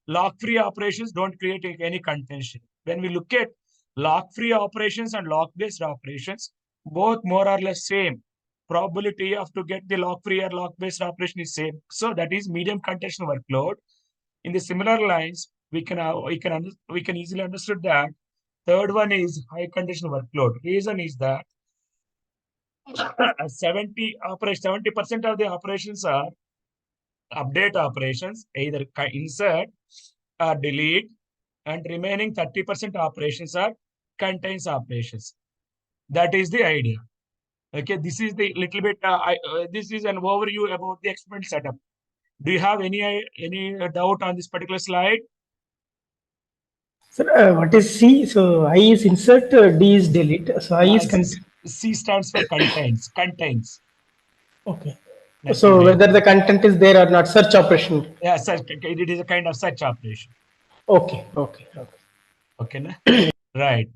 lock-free operations don't create any contention. When we look at lock-free operations and lock-based operations, both more or less same. Probability of to get the lock-free or lock-based operation is same. So that is medium contention workload. In the similar lines, we can easily understood that third one is high condition workload. Reason is that 70% of the operations are update operations, either insert or delete, and remaining 30% operations are contains operations. That is the idea. Okay, this is the little bit. This is an overview about the experiment setup. Do you have any doubt on this particular slide? Sir, what is C? So I is insert, D is delete. So I is C stands for contains. Contains. okay. Nothing So else. whether the content is there or not, search operation. Yeah, search. It is a kind of search operation. Okay, okay, okay. Okay, na? Right.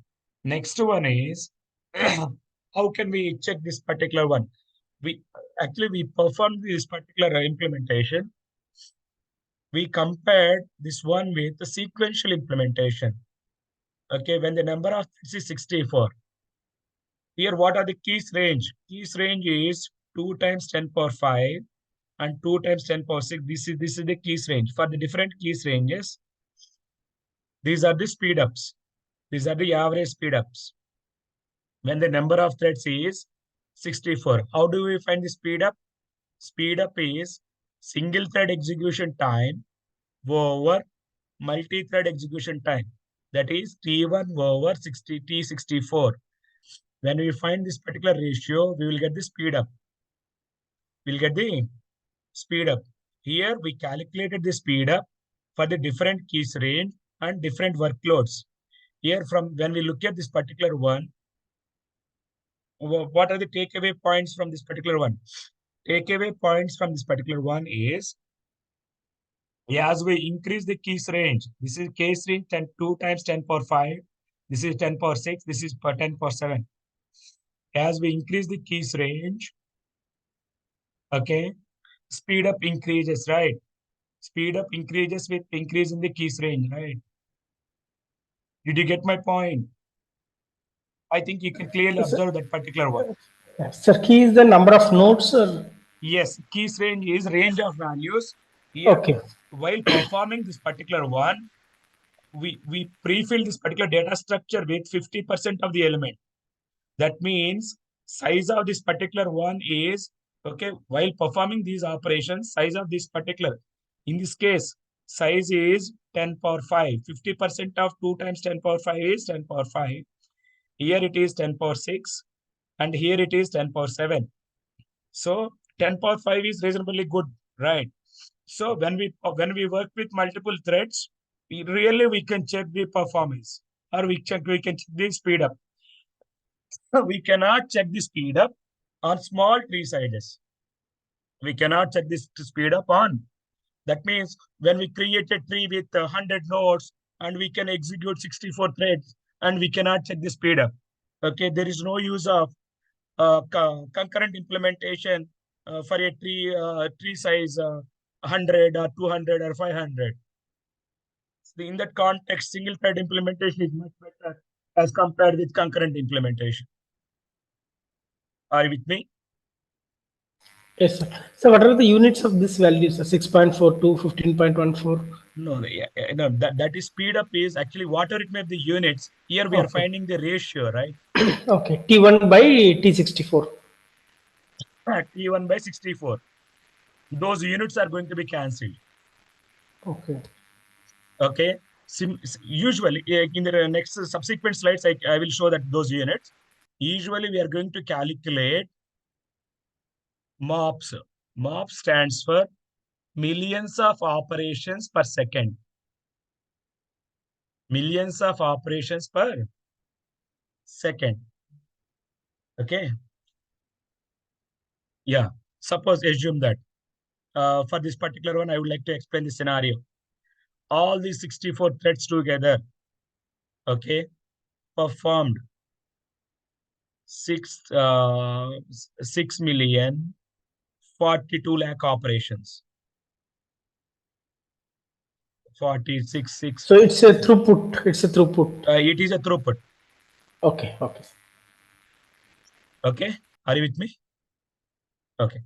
Next one is how can we check this particular one? We performed this particular implementation. We compared this one with the sequential implementation. Okay, when the number of threads is 64. Here, what are the keys range? Keys range is 2 times 10 power 5 and 2 times 10 power 6. This is the keys range. For the different keys ranges, these are the speed ups. These are the average speed ups. When the number of threads is 64. How do we find the speed up? Speed up is single thread execution time over multi-thread execution time. That is T1 over 60 T64. When we find this particular ratio, we will get the speed up. We'll get the speed up. Here we calculated the speed up for the different keys range and different workloads. Here from when we look at this particular one, what are the takeaway points from this particular one? Takeaway points from this particular one is, as we increase the keys range, this is case range 2 times 10 power 5, this is 10 power 6, this is 10 power 7. As we increase the keys range, okay, speed up increases, right? Speed up increases with increase in the keys range, right? Did you get my point? I think you can clearly observe that particular one. Sir, key is the number of nodes. Yes, keys range is range of values. Here, Okay. while performing this particular one, we pre-fill this particular data structure with 50% of the element. That means size of this particular one is, okay, while performing these operations, size of this particular, in this case, size is 10 power 5. 50% of 2 times 10 power 5 is 10 power 5. Here it is 10 power 6. And here it is 10 power 7. So 10 power 5 is reasonably good, right? So when we work with multiple threads, we can check the performance or we can check the speed up. We cannot check the speed up on small tree sizes. We cannot check this to speed up on. That means when we create a tree with 100 nodes and we can execute 64 threads and we cannot check the speed up. Okay, there is no use of concurrent implementation for a tree size 100 or 200 or 500. So in that context, single thread implementation is much better as compared with concurrent implementation. Are you with me? Yes, sir. So what are the units of this values? 6.42, 15.14. No, no, that is speed up is actually whatever it may be the units. Here we are Okay. finding the ratio, right? Okay. T1 by T64. T1 by 64. Those units are going to be cancelled. Okay. Okay. Usually in the next subsequent slides, I will show that those units. Usually we are going to calculate MOPS. MOPS stands for millions of operations per second. Millions of operations per second. Okay. Yeah. Suppose assume that for this particular one, I would like to explain the scenario. All these 64 threads together, okay, performed 6,42,00,000 operations. 46, So it's a throughput. It's a throughput. it is a throughput. Okay. Okay. Okay. Are you with me? Okay.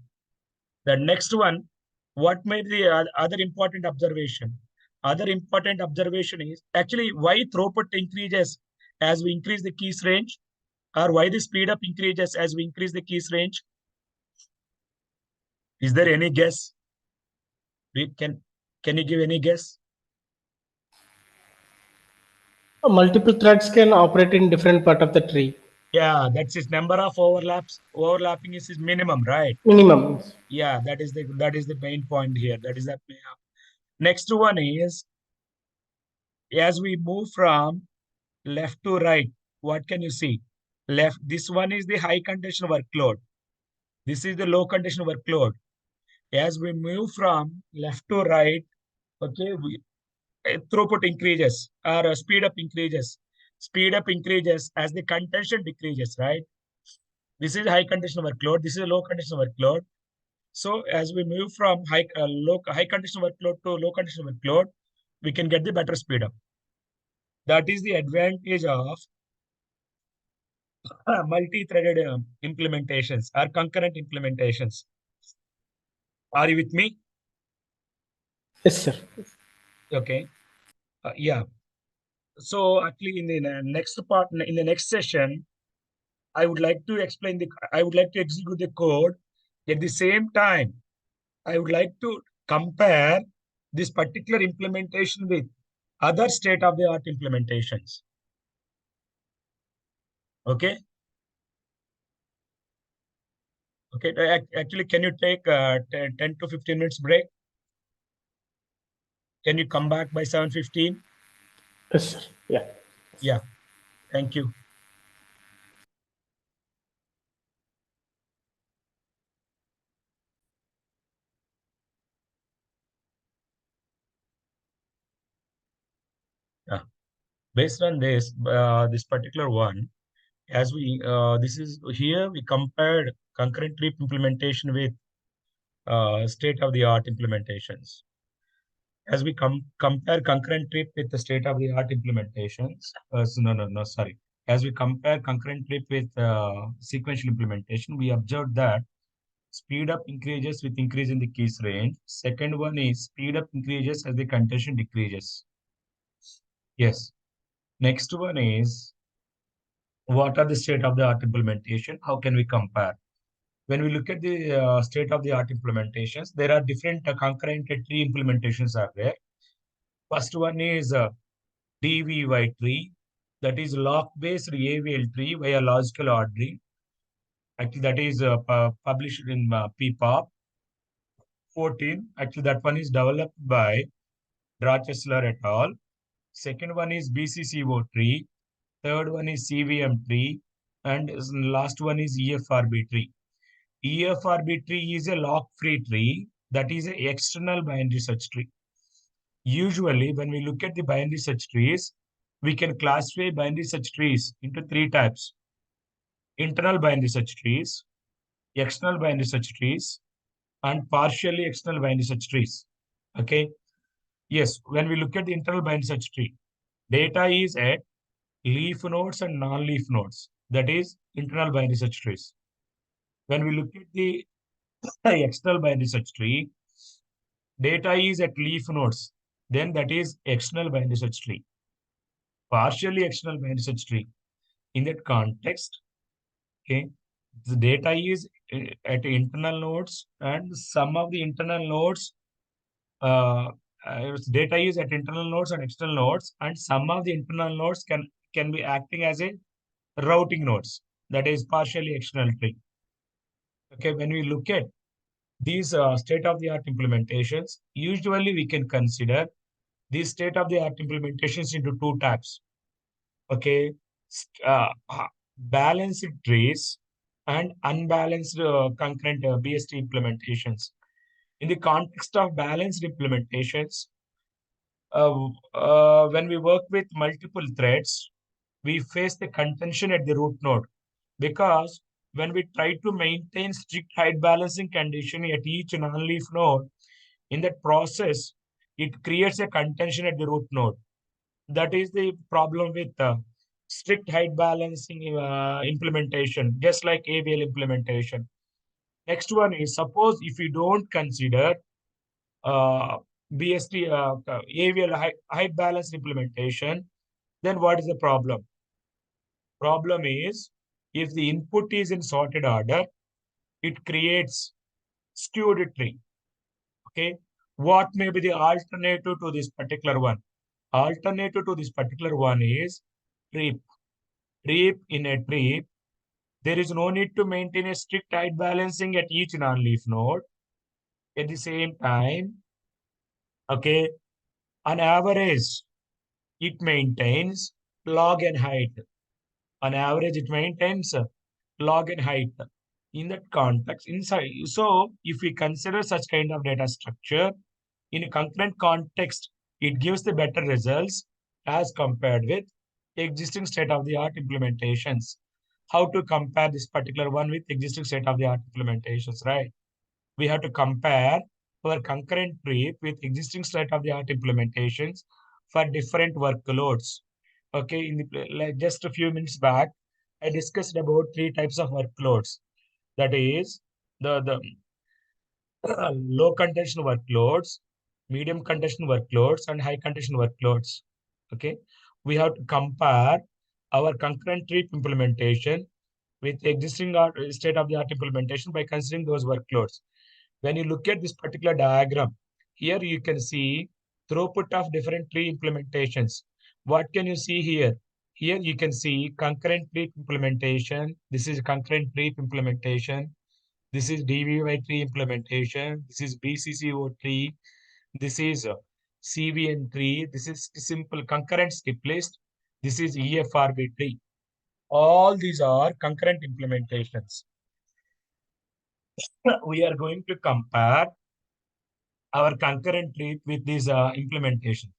The next one, what may be the other important observation? Other important observation is actually why throughput increases as we increase the keys range, or why the speed up increases as we increase the keys range. Is there any guess? Can you give any guess? Multiple threads can operate in different part of the tree. Yeah, that's its number of overlaps. Overlapping is minimum, right? Minimum. Yeah, that is the main point here. That is that. Next one is as we move from left to right, what can you see? Left, this one is the high condition workload. This is the low condition workload. As we move from left to right, okay, throughput increases or speed up increases. Speed up increases as the contention decreases, right? This is high condition workload. This is a low condition workload. So as we move from high condition workload to low condition workload, we can get the better speed up. That is the advantage of multi-threaded implementations or concurrent implementations. Are you with me? Yes, sir. Okay. Yeah. So actually, in the next part, in the next session, I would like to execute the code. At the same time, I would like to compare this particular implementation with other state-of-the-art implementations. Okay. Okay. Actually, can you take 10 to 15 minutes break? Can you come back by 7:15? Yes, sir. Yeah. Yeah. Thank you. Yeah. Based on this particular one, as we this is here we compared concurrent trip implementation with state-of-the-art implementations. As we compare concurrent trip with the state-of-the-art implementations, no, sorry. As we compare concurrent trip with sequential implementation, we observed that speed up increases with increase in the keys range. Second one is speed up increases as the contention decreases. Yes. Next one is what are the state-of-the-art implementation? How can we compare? When we look at the state-of-the-art implementations, there are different concurrent tree implementations are there. First one is DVY tree, that is lock-based AVL tree via logical ordering. Actually, that is published in PPOP 14. Actually, that one is developed by Rochester et al. Second one is BCCO tree. Third one is CVM tree. And last one is EFRB tree. EFRB tree is a lock-free tree. That is an external binary search tree. Usually, when we look at the binary search trees, we can classify binary search trees into three types. internal binary search trees, external binary search trees, and partially external binary search trees. Okay. Yes, when we look at the internal binary search tree, data is at leaf nodes and non-leaf nodes. That is internal binary search trees. When we look at the external binary search tree, data is at leaf nodes. Then that is external binary search tree. Partially external binary search tree. In that context, okay, the data is at internal nodes, and some of the internal nodes, uh, data is at internal nodes and external nodes, and some of the internal nodes can be acting as a routing nodes. That is partially external tree. Okay, when we look at these state-of-the-art implementations, usually we can consider these state-of-the-art implementations into two types. Okay, balanced trees and unbalanced concurrent BST implementations. In the context of balanced implementations, when we work with multiple threads, we face the contention at the root node, because when we try to maintain strict height balancing condition at each non-leaf node, in that process, it creates a contention at the root node. That is the problem with strict height balancing implementation, just like AVL implementation. Next one is, suppose if you don't consider uh, BST AVL height balance implementation, then what is the problem? Problem is, if the input is in sorted order, it creates skewed tree. Okay, what may be the alternative to this particular one? Alternative to this particular one is Treap. Treap in a Treap, there is no need to maintain a strict height balancing at each non-leaf node. At the same time, okay, on average, it maintains log and height. On average, it maintains log and height. In that context, inside, so if we consider such kind of data structure in a concurrent context, it gives the better results as compared with existing state-of-the-art implementations. How to compare this particular one with existing state-of-the-art implementations, right? We have to compare our concurrent tree with existing state-of-the-art implementations for different workloads. Okay, like just a few minutes back, I discussed about three types of workloads. That is the low contention workloads, medium contention workloads, and high contention workloads. Okay, we have to compare our concurrent tree implementation with existing state-of-the-art implementation by considering those workloads. When you look at this particular diagram, here you can see throughput of different tree implementations. What can you see here? Here you can see concurrent tree implementation. This is concurrent tree implementation. This is DVY tree implementation. This is BCCO tree. This is CVN tree. This is simple concurrent skip list. This is EFRB tree. All these are concurrent implementations. We are going to compare our concurrent tree with this implementation.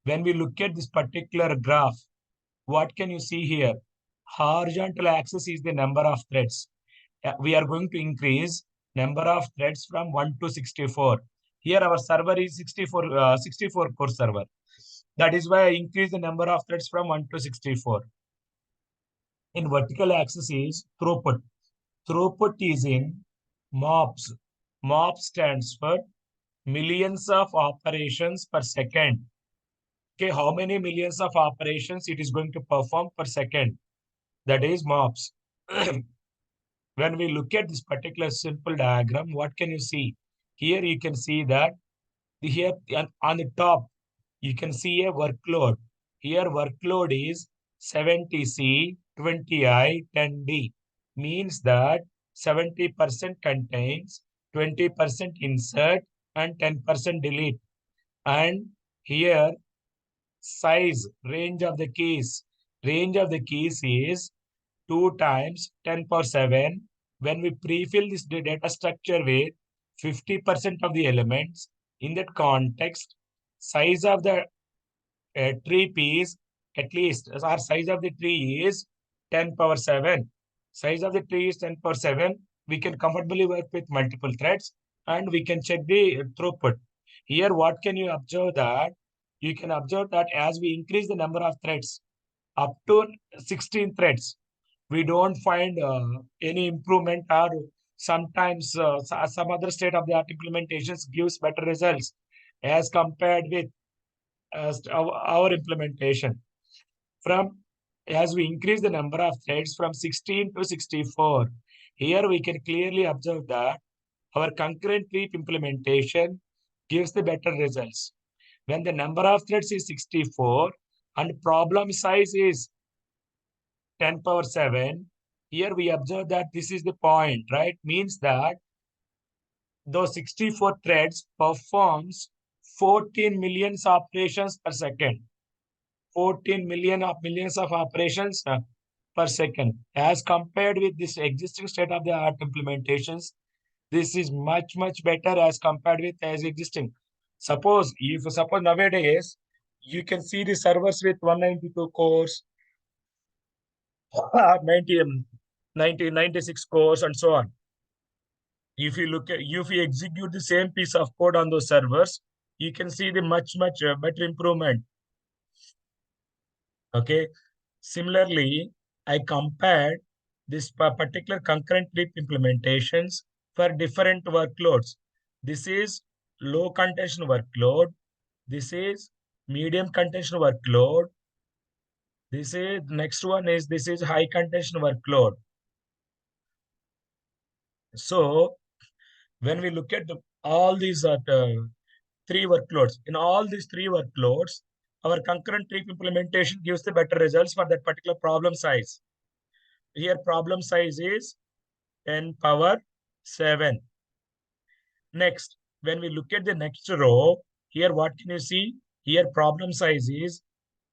When we look at this particular graph, what can you see here? Horizontal axis is the number of threads. We are going to increase number of threads from 1 to 64. Here our server is 64 core server. That is why I increase the number of threads from 1 to 64. In vertical axis is throughput. Throughput is in MOPS. MOPS stands for millions of operations per second. Okay, how many millions of operations it is going to perform per second? That is MOPS. When we look at this particular simple diagram, what can you see? Here you can see that here on the top, you can see a workload. Here workload is 70C, 20I, 10D. Means that 70% contains, 20% insert, and 10% delete. And here size, range of the keys. Range of the keys is 2 times 10 power 7. When we pre-fill this data structure with 50% of the elements, in that context, size of the tree is at least, our size of the tree is 10 power 7. Size of the tree is 10 per 7. We can comfortably work with multiple threads and we can check the throughput. Here, what can you observe that? You can observe that as we increase the number of threads up to 16 threads, we don't find any improvement, or sometimes some other state of the art implementations gives better results as compared with our implementation. From as we increase the number of threads from 16 to 64, here we can clearly observe that our concurrent Treap implementation gives the better results. When the number of threads is 64 and problem size is 10 power 7, here we observe that this is the point, right? Means that those 64 threads performs 14 millions operations per second. 14 millions of operations per second. As compared with this existing state-of-the-art implementations, this is much, much better as compared with as existing. Suppose nowadays, you can see the servers with 192 cores, 96 cores, and so on. If you execute the same piece of code on those servers, you can see the much better improvement. Okay. Similarly, I compared this particular concurrent Treap implementations for different workloads. This is low contention workload. This is medium contention workload. This is high contention workload. So when we look at all these three workloads, in all these three workloads, our concurrent Treap implementation gives the better results for that particular problem size. Here problem size is 10 power 7. Next, when we look at the next row, here what can you see? Here problem size is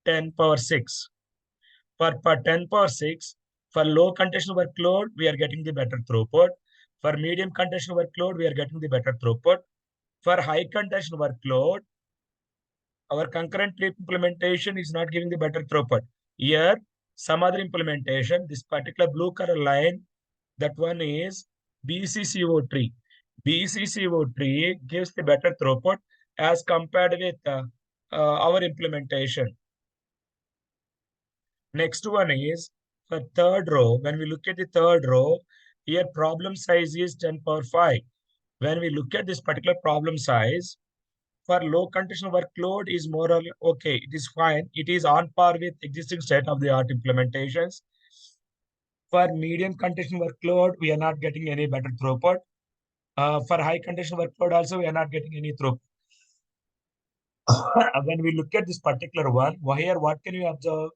10 power 6. For 10 power 6, for low contention workload, we are getting the better throughput. For medium contention workload, we are getting the better throughput. For high contention workload, our concurrent Treap implementation is not giving the better throughput. Here, some other implementation, this particular blue color line, that one is BCCO tree. BCCO tree gives the better throughput as compared with our implementation. Next one is for third row. When we look at the third row, here problem size is 10 power 5. When we look at this particular problem size, for low condition workload is more or less okay. It is fine. It is on par with existing state-of-the-art implementations. For medium condition workload, we are not getting any better throughput. For high condition workload also, we are not getting any throughput. When we look at this particular one, here what can you observe?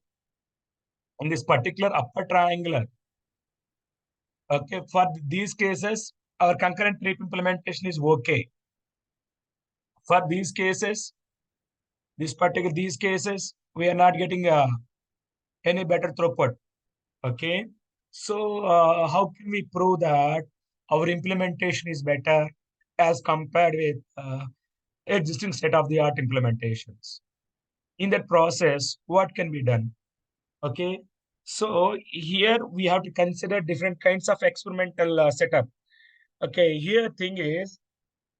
In this particular upper triangular, okay, for these cases, our concurrent Treap implementation is okay. For these cases, these cases, we are not getting any better throughput. Okay, so how can we prove that our implementation is better as compared with existing state-of-the-art implementations? In that process, what can be done? Okay, so here we have to consider different kinds of experimental setup. Okay, here thing is,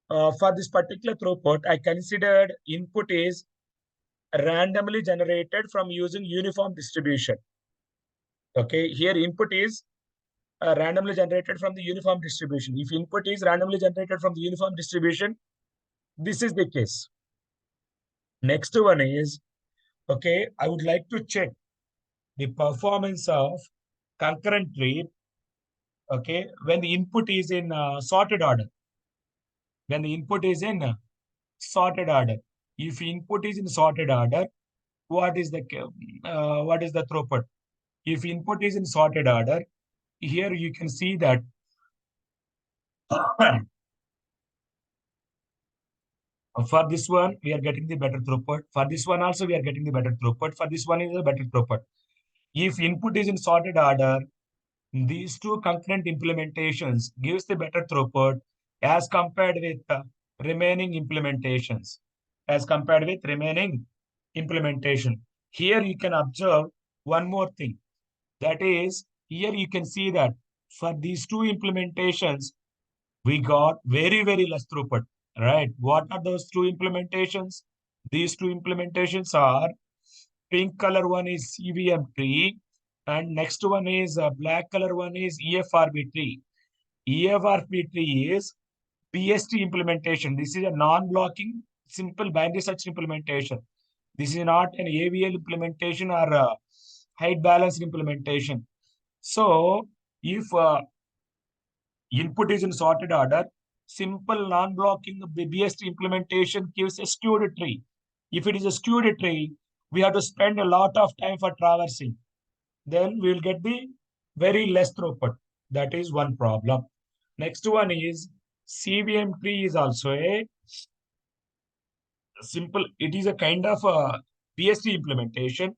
for this particular throughput, I considered input is randomly generated from using uniform distribution. Okay, here input is randomly generated from the uniform distribution. If input is randomly generated from the uniform distribution, this is the case. Next one is, okay, I would like to check the performance of concurrent Treap, okay, when the input is in sorted order. When the input is in sorted order. If input is in sorted order, what is the throughput? If input is in sorted order, here you can see that for this one, we are getting the better throughput. For this one also, we are getting the better throughput. For this one is a better throughput. If input is in sorted order, these two concurrent implementations gives the better throughput as compared with remaining implementations. As compared with remaining implementation. Here you can observe one more thing. That is, Here you can see that for these two implementations, we got very, very less throughput, right? What are those two implementations? These two implementations are pink color one is CVM tree and next one is black color one is EFRB tree. EFRB tree is BST implementation. This is a non-blocking simple binary search implementation. This is not an AVL implementation or a height balanced implementation. So if input is in sorted order, simple non-blocking BST implementation gives a skewed tree. If it is a skewed tree, we have to spend a lot of time for traversing. Then we will get the very less throughput. That is one problem. Next one is CVM tree is also a simple, it is a kind of a BST implementation.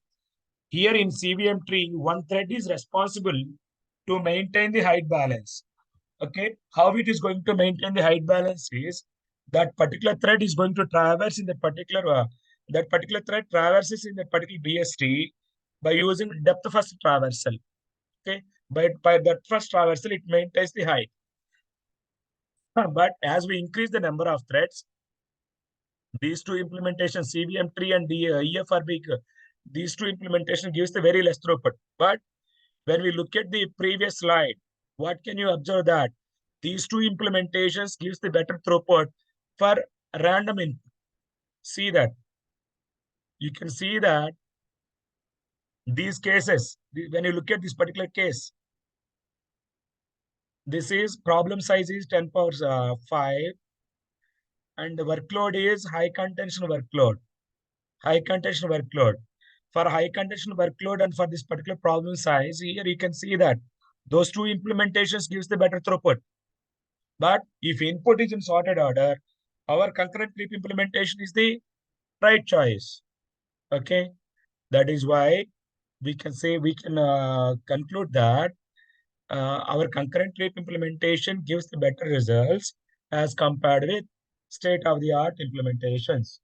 Here in CVM tree, one thread is responsible to maintain the height balance. Okay, how it is going to maintain the height balance is that particular thread is going to traverse in that particular thread traverses in that particular BST by using depth first traversal. Okay, by that first traversal, it maintains the height. But as we increase the number of threads, these two implementations, CVM tree and the EFRB, these two implementation gives the very less throughput. But when we look at the previous slide, what can you observe that these two implementations gives the better throughput for random input. See that. You can see that these cases, when you look at this particular case, this is problem size is 10 power 5 and the workload is high contention workload. High contention workload. For high contention workload and for this particular problem size, here you can see that those two implementations gives the better throughput. But if input is in sorted order, our concurrent Treap implementation is the right choice. Okay, that is why we can say we can conclude that our concurrent Treap implementation gives the better results as compared with state-of-the-art implementations.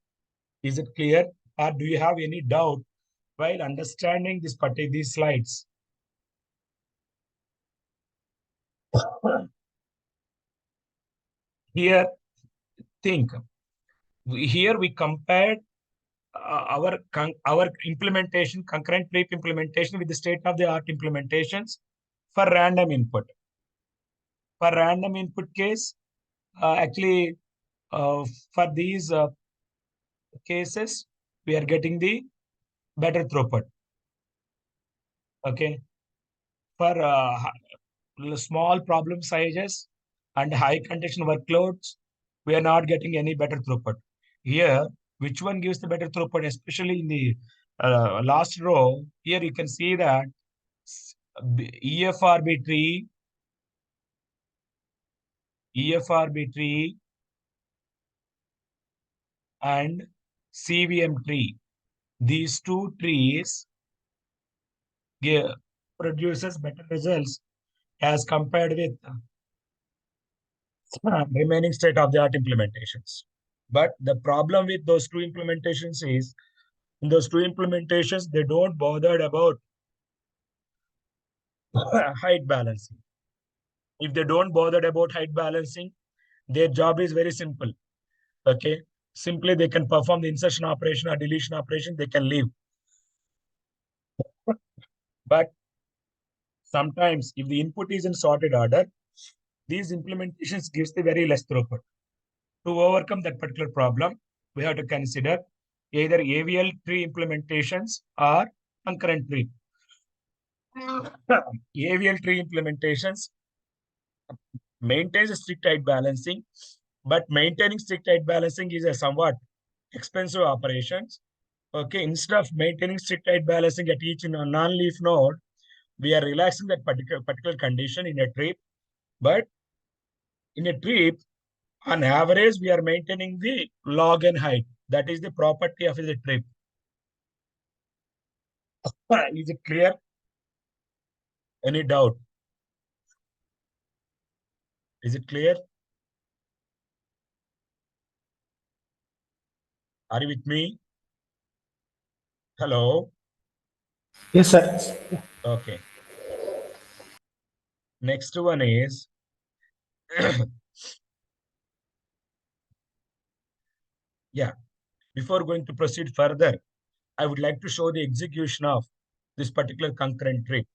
Is it clear, or do you have any doubt while understanding these slides? Here, think. Here we compared our implementation, concurrent Treap implementation with the state-of-the-art implementations for random input. For random input case, actually, for these cases, we are getting the better throughput. Okay. For small problem sizes and high condition workloads, we are not getting any better throughput. Here, which one gives the better throughput, especially in the last row, here you can see that EFRB tree, EFRB tree and CVM tree. These two trees produces better results as compared with remaining state-of-the-art implementations. But the problem with those two implementations is, in those two implementations, they don't bother about height balancing. If they don't bother about height balancing, their job is very simple. Okay, simply they can perform the insertion operation or deletion operation, they can leave. But sometimes if the input is in sorted order, these implementations gives the very less throughput. To overcome that particular problem, we have to consider either AVL tree implementations or concurrent tree. AVL tree implementations maintains a strict height balancing, but maintaining strict height balancing is a somewhat expensive operations. Okay, instead of maintaining strict height balancing at each non-leaf node, we are relaxing that particular condition in a Treap. But in a Treap, on average, we are maintaining the log n height. That is the property of the Treap. Is it clear? Any doubt? Is it clear? Are you with me? Hello? Yes, sir. Okay. Next one is yeah. Before going to proceed further, I would like to show the execution of this particular concurrent tree.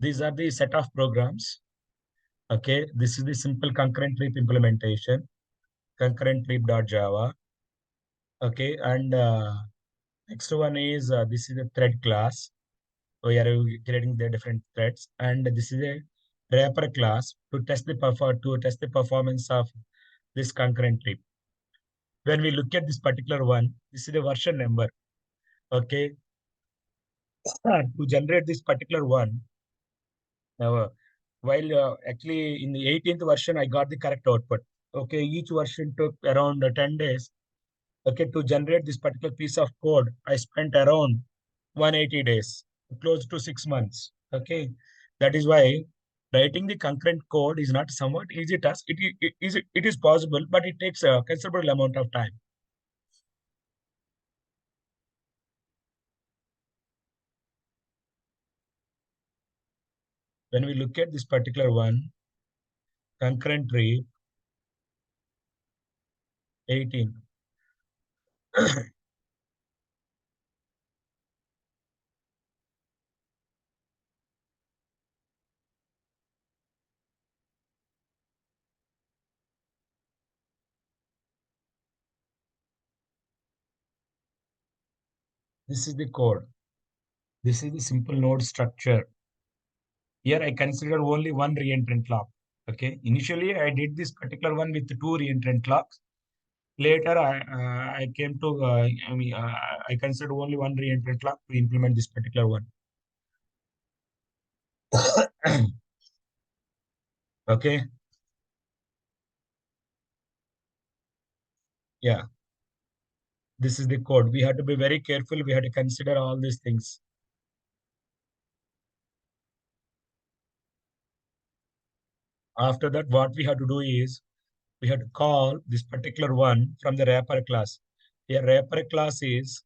These are the set of programs. Okay, this is the simple concurrent tree implementation, concurrent tree.java. Okay, and next one is this is a thread class. We are creating the different threads, and this is a wrapper class to test the performance of this concurrent tree. When we look at this particular one, this is the version number. Okay, to generate this particular one, uh, while actually in the 18th version, I got the correct output. Okay, each version took around 10 days. Okay, to generate this particular piece of code, I spent around 180 days, close to 6 months. Okay, that is why writing the concurrent code is not somewhat easy task. It is possible, but it takes a considerable amount of time. When we look at this particular one, concurrent tree 18. This is the code. This is the simple node structure. Here I consider only one reentrant clock. Okay. Initially, I did this particular one with two reentrant clocks. Later, I came to I considered only one reentrant clock to implement this particular one. Okay. Yeah. This is the code. We have to be very careful. We have to consider all these things. After that, what we have to do is we have to call this particular one from the wrapper class. Here, wrapper class is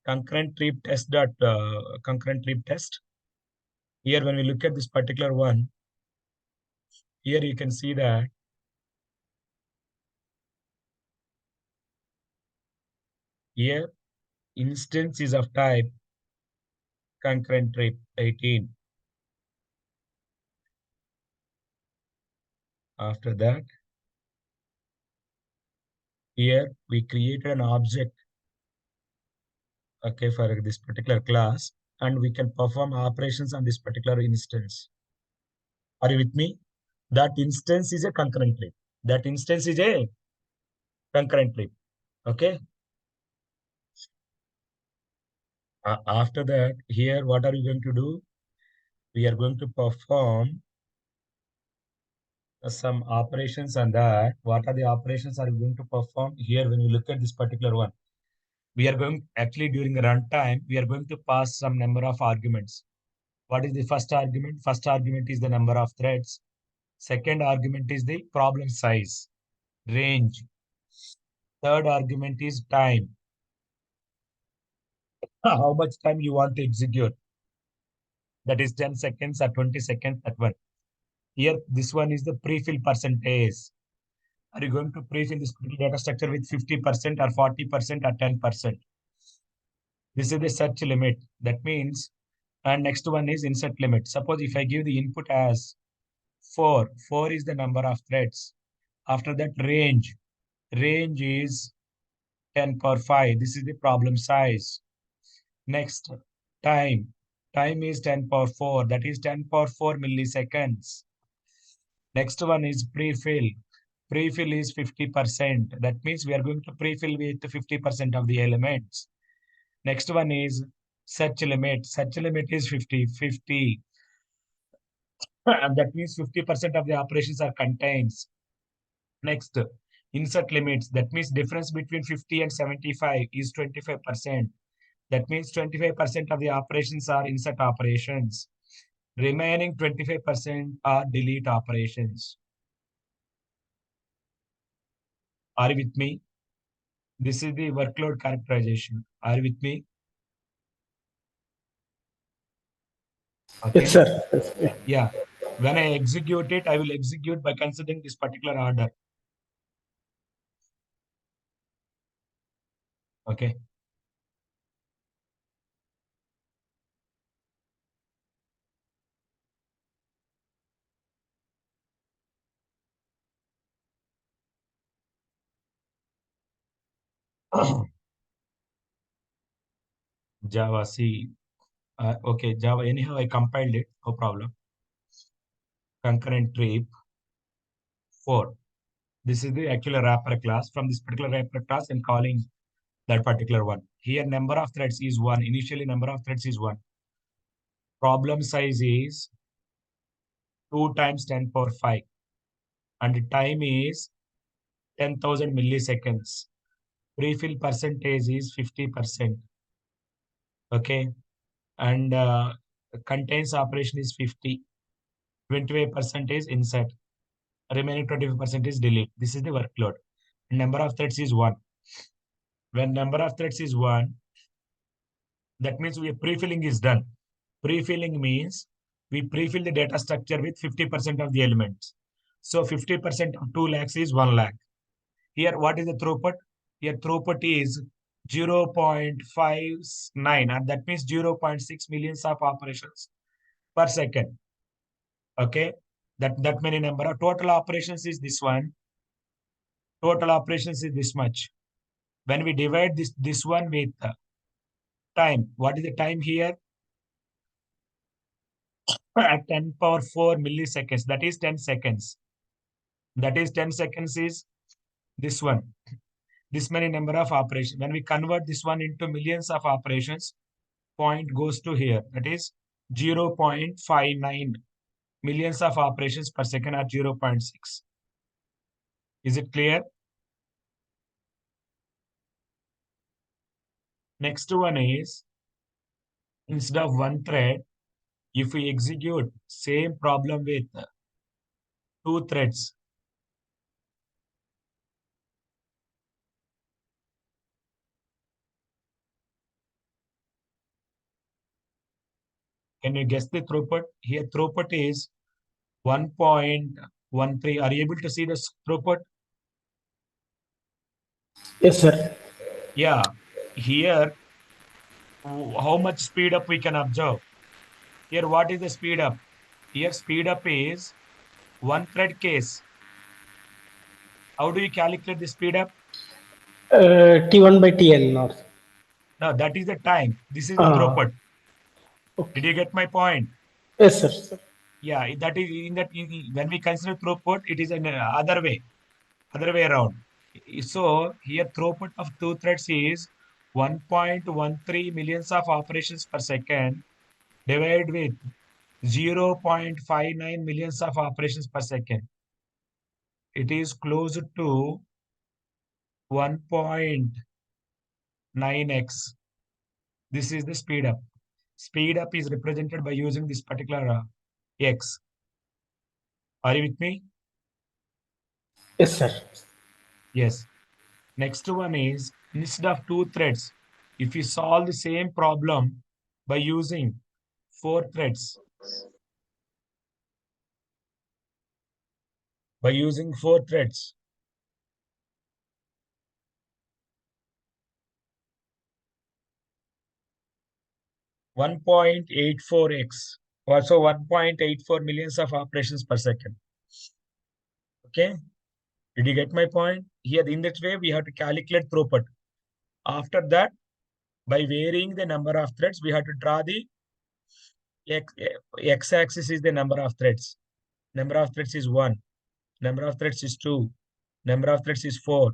concurrent tree test dot concurrent tree test. Here, when we look at this particular one, here you can see that here instance is of type concurrent tree 18. After that, here we created an object, okay, for this particular class, and we can perform operations on this particular instance. Are you with me? That instance is a concurrent tree. That instance is a concurrent tree. Okay. After that, here, what are you going to do? We are going to perform some operations on that. What are the operations are you going to perform here when you look at this particular one? We are going actually during the runtime, we are going to pass some number of arguments. What is the first argument? First argument is the number of threads. Second argument is the problem size, range. Third argument is time. How much time you want to execute? That is 10 seconds or 20 seconds, that one. Here, this one is the pre-fill percentage. Are you going to pre-fill this data structure with 50% or 40% or 10%? This is the search limit. That means, and next one is insert limit. Suppose if I give the input as 4 is the number of threads. After that, range is 10 power 5. This is the problem size. Next, time. Time is 10 power 4. That is 10 power 4 milliseconds. Next one is pre-fill. Pre-fill is 50%. That means we are going to pre-fill with 50% of the elements. Next one is search limit. Search limit is 50. And that means 50% of the operations are contains. Next, insert limits. That means difference between 50 and 75 is 25%. That means 25% of the operations are insert operations. Remaining 25% are delete operations. Are you with me? This is the workload characterization. Are you with me? Yes, Okay. sir. Yes, yeah. Yeah. When I execute it, I will execute by considering this particular order. Okay. Java C. Okay, Java. Anyhow, I compiled it. No problem. Concurrent trip 4. This is the actual wrapper class. From this particular wrapper class, I'm calling that particular one. Here, number of threads is 1. Initially, number of threads is 1. Problem size is 2 times 10 power 5. And the time is 10,000 milliseconds. Prefill percentage is 50%. Okay. And contains operation is 50. 25% is insert. Remaining 25% is delete. This is the workload. Number of threads is 1. When number of threads is 1, that means pre-filling is done. Pre-filling means we pre-fill the data structure with 50% of the elements. So 50% of 2 lakhs is 1 lakh. Here, what is the throughput? Here, throughput is 0.59, and that means 0.6 millions of operations per second. Okay, that many number of total operations is this one. Total operations is this much. When we divide this one with time, what is the time here? At 10 power 4 milliseconds. That is 10 seconds. That is 10 seconds is this one. This many number of operations. When we convert this one into millions of operations, point goes to here. That is 0.59 millions of operations per second or 0.6. Is it clear? Next one is, instead of one thread, if we execute same problem with 2 threads, can you guess the throughput? Here throughput is 1.13. Are you able to see this throughput? Yes, sir. Yeah. Here, how much speed up we can observe? Here, what is the speed up? Here, speed up is one thread case. How do you calculate the speed up? T1 by TL not. No, that is the time. This is the Ah, throughput. Did okay. you get my point? Yes, sir. Sir. Yeah, that is in that when we consider throughput, it is an other way around. So here throughput of 2 threads is 1.13 millions of operations per second divided with 0.59 millions of operations per second. It is close to 1.9x. This is the speed up. Speed up is represented by using this particular x. Are you with me? Yes, sir. Yes. Next one is, instead of 2 threads, if you solve the same problem by using 4 threads, by using 4 threads, 1.84x, also 1.84 millions of operations per second. Okay, did you get my point? Here, in this way, we have to calculate throughput. After that, by varying the number of threads, we have to draw the x-axis is the number of threads. Number of threads is 1. Number of threads is 2. Number of threads is 4.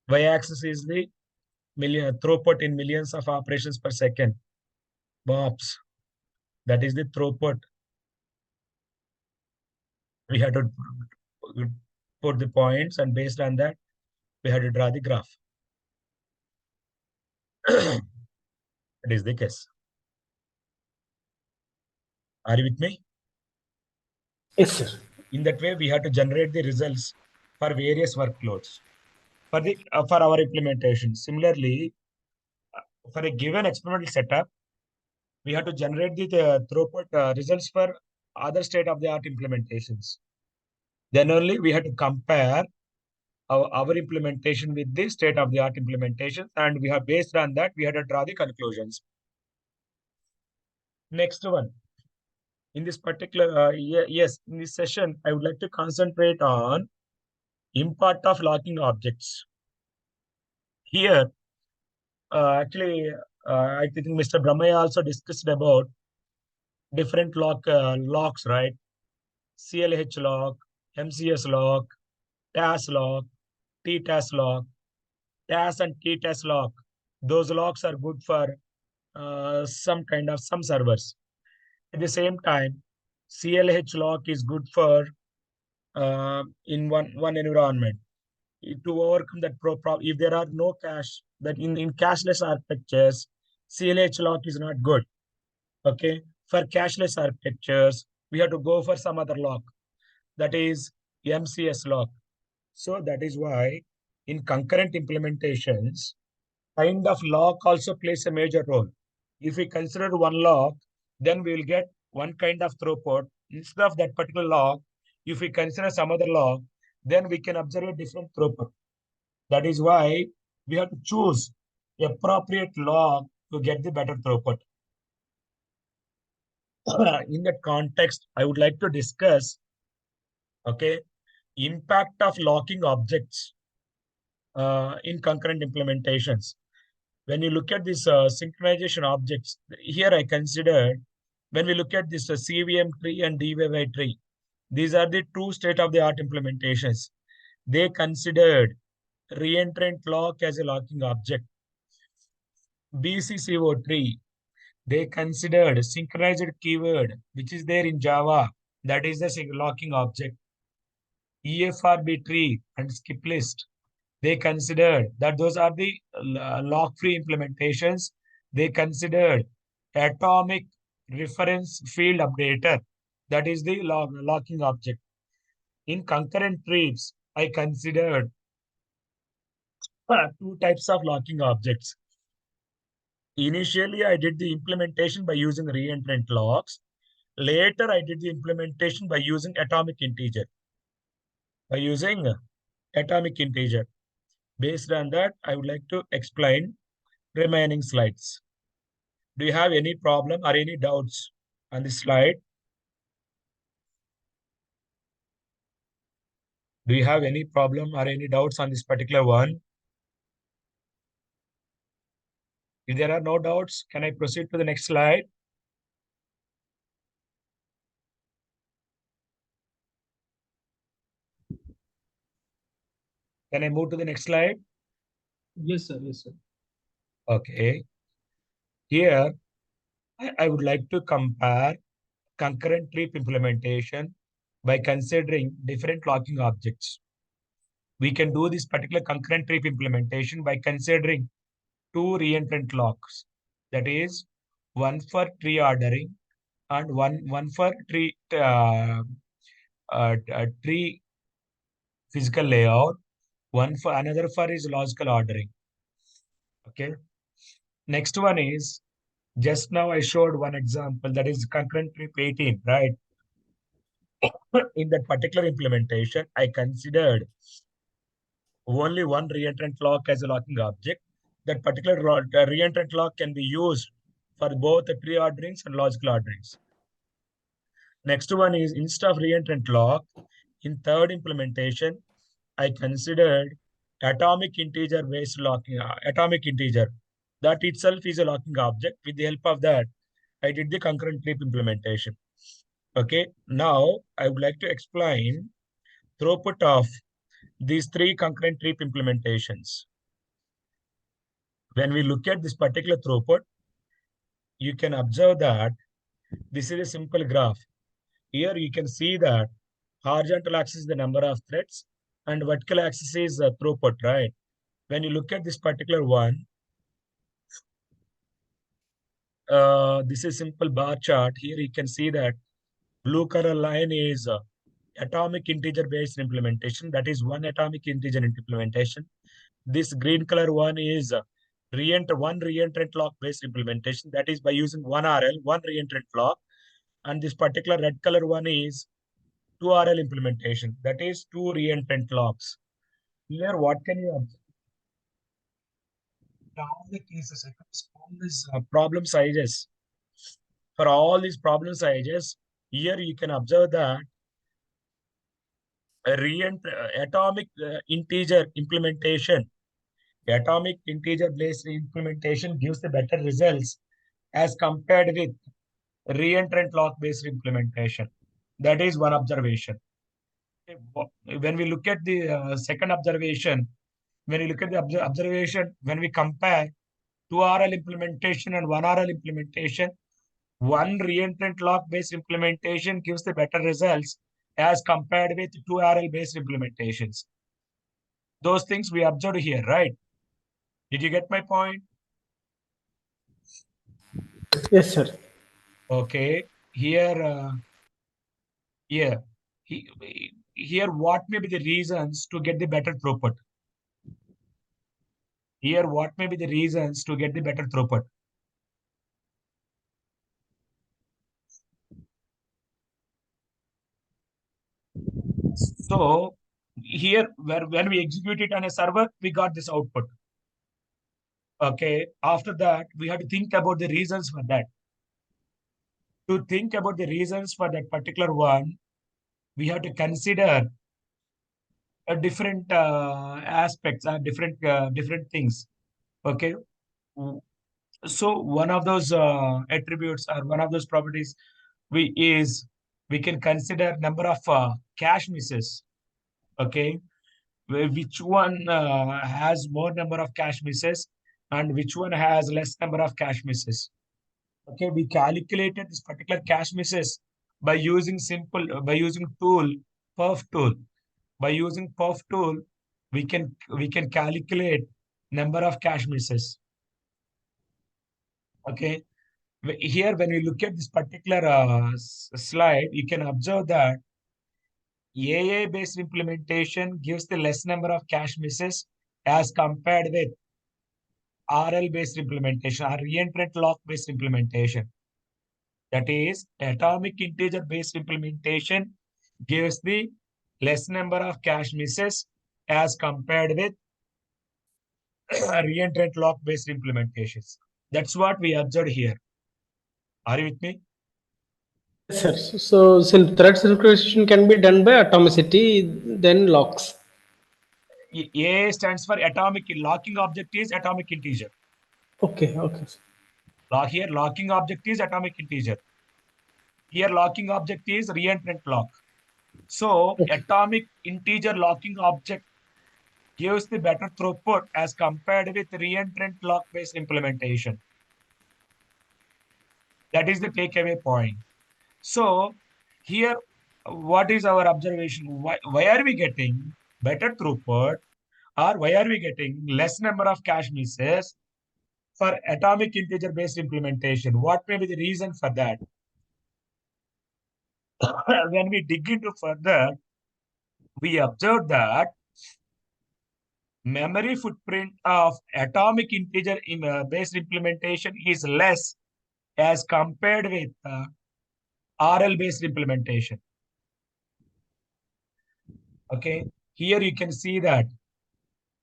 Y-axis is the throughput in millions of operations per second. MOPS. That is the throughput. We have to put the points, and based on that, we have to draw the graph. That is the case. Are you with me? Yes, sir. In that way, we have to generate the results for various workloads for our implementation. Similarly, for a given experimental setup, we have to generate the throughput results for other state-of-the-art implementations. Then only we have to compare our implementation with the state-of-the-art implementation, and we have based on that, we have to draw the conclusions. Next one. In this particular, yes, in this session, I would like to concentrate on import of locking objects. Here, actually, I think Mr. Brahmaya also discussed about different locks, right? CLH lock, MCS lock, TAS lock, TTAS lock, TAS and TTAS lock. Those locks are good for some servers. At the same time, CLH lock is good for in one environment. To overcome that if there are no cache, that in cashless architectures, CLH lock is not good. Okay, for cashless architectures, we have to go for some other lock, that is MCS lock. So that is why in concurrent implementations, kind of lock also plays a major role. If we consider one lock, then we will get one kind of throughput. Instead of that particular lock, if we consider some other lock, then we can observe a different throughput. That is why we have to choose appropriate lock to get the better throughput. In that context, I would like to discuss, okay, impact of locking objects in concurrent implementations. When you look at this synchronization objects, here I considered, when we look at this CVM tree and DVY tree, these are the two state-of-the-art implementations. They considered reentrant lock as a locking object. BCCO tree, they considered synchronized keyword, which is there in Java, that is the locking object. EFRB tree and skip list, they considered that those are the lock-free implementations. They considered atomic reference field updater, that is the locking object. In concurrent Treaps, I considered two types of locking objects. Initially, I did the implementation by using reentrant locks. Later, I did the implementation by using atomic integer. Based on that, I would like to explain remaining slides. Do you have any problem or any doubts on this slide? Do you have any problem or any doubts on this particular one? If there are no doubts, can I proceed to the next slide? Can I move to the next slide? Yes, sir. Yes, sir. Okay. Here, I would like to compare concurrent Treap implementation by considering different locking objects. We can do this particular concurrent Treap implementation by considering two reentrant locks. That is, one for tree ordering and one for tree physical layout. One for another for is logical ordering. Okay. Next one is, just now I showed one example, that is concurrent Treap 18, right? In that particular implementation, I considered only one reentrant lock as a locking object. That particular reentrant lock can be used for both the tree orderings and logical orderings. Next one is, instead of reentrant lock, in third implementation, I considered atomic integer based locking, atomic integer. That itself is a locking object. With the help of that, I did the concurrent Treap implementation. Okay, now I would like to explain throughput of these three concurrent Treap implementations. When we look at this particular throughput, you can observe that this is a simple graph. Here you can see that horizontal axis is the number of threads and vertical axis is throughput, right? When you look at this particular one, this is simple bar chart. Here you can see that blue color line is atomic integer based implementation. That is one atomic integer implementation. This green color one is one reentrant lock based implementation. That is by using one RL, one reentrant lock. And this particular red color one is two RL implementation. That is two reentrant locks. Here, what can you observe? All the cases, all these problem sizes. For all these problem sizes, here you can observe that atomic integer implementation, atomic integer based implementation gives the better results as compared with reentrant lock based implementation. That is one observation. When we look at the second observation, when we look at the observation, when we compare two RL implementation and one RL implementation, one reentrant lock based implementation gives the better results as compared with two RL based implementations. Those things we observed here, right? Did you get my point? Yes, sir. Okay. Here, here, what may be the reasons to get the better throughput? Here, what may be the reasons to get the better throughput? So here, when we execute it on a server, we got this output. Okay. After that, we have to think about the reasons for that. To think about the reasons for that particular one, we have to consider different aspects, different things. Okay. So one of those attributes or one of those properties we can consider number of cache misses. Okay, which one has more number of cache misses and which one has less number of cache misses. Okay, we calculated this particular cache misses by using tool perf tool. By using perf tool, we can calculate number of cache misses. Okay, here when we look at this particular slide, you can observe that AA based implementation gives the less number of cache misses as compared with RL based implementation or reentrant lock based implementation. That is, atomic integer based implementation gives the less number of cache misses as compared with reentrant lock based implementations. That's what we observed here. Are you with me? Yes, sir. So thread synchronization can be done by atomicity, then locks. A stands for atomic. Locking object is atomic integer. Okay, okay. Here, locking object is atomic integer. Here, locking object is reentrant lock. So, Okay. atomic integer locking object gives the better throughput as compared with reentrant lock based implementation. That is the takeaway point. So, here, what is our observation? Why are we getting better throughput or why are we getting less number of cache misses for atomic integer based implementation? What may be the reason for that? When we dig into further, we observe that memory footprint of atomic integer based implementation is less as compared with RL based implementation. Okay, here you can see that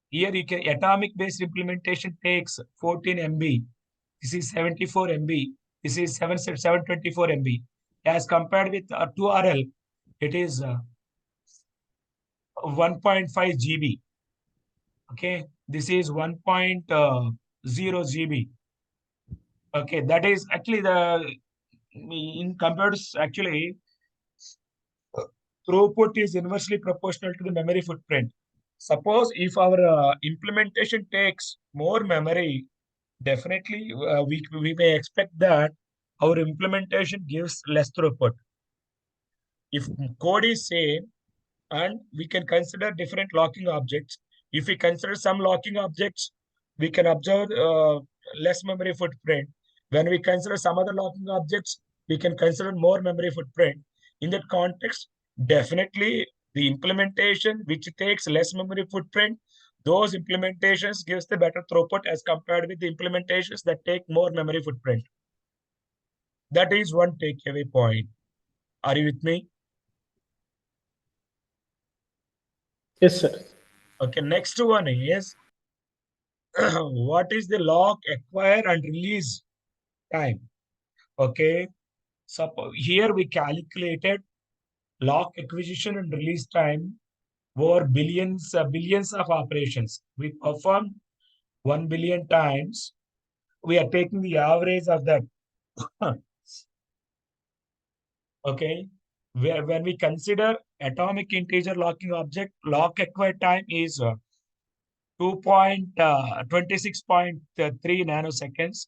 here you can atomic based implementation takes 14 MB. This is 74 MB. This is 724 MB. As compared with 2RL, it is 1.5 GB. Okay, this is 1.0 GB. Okay, that is actually in computers, actually, throughput is inversely proportional to the memory footprint. Suppose if our implementation takes more memory, definitely we may expect that our implementation gives less throughput. If code is same, and we can consider different locking objects. If we consider some locking objects, we can observe less memory footprint. When we consider some other locking objects, we can consider more memory footprint. In that context, definitely the implementation which takes less memory footprint Those implementations gives the better throughput as compared with the implementations that take more memory footprint. That is one takeaway point. Are you with me? Yes, sir. Okay, next one is what is the lock acquire and release time? Okay, suppose here we calculated lock acquisition and release time over billions of operations. We performed 1 billion times. We are taking the average of that. Okay. When we consider atomic integer locking object, lock acquire time is 2.26.3 nanoseconds.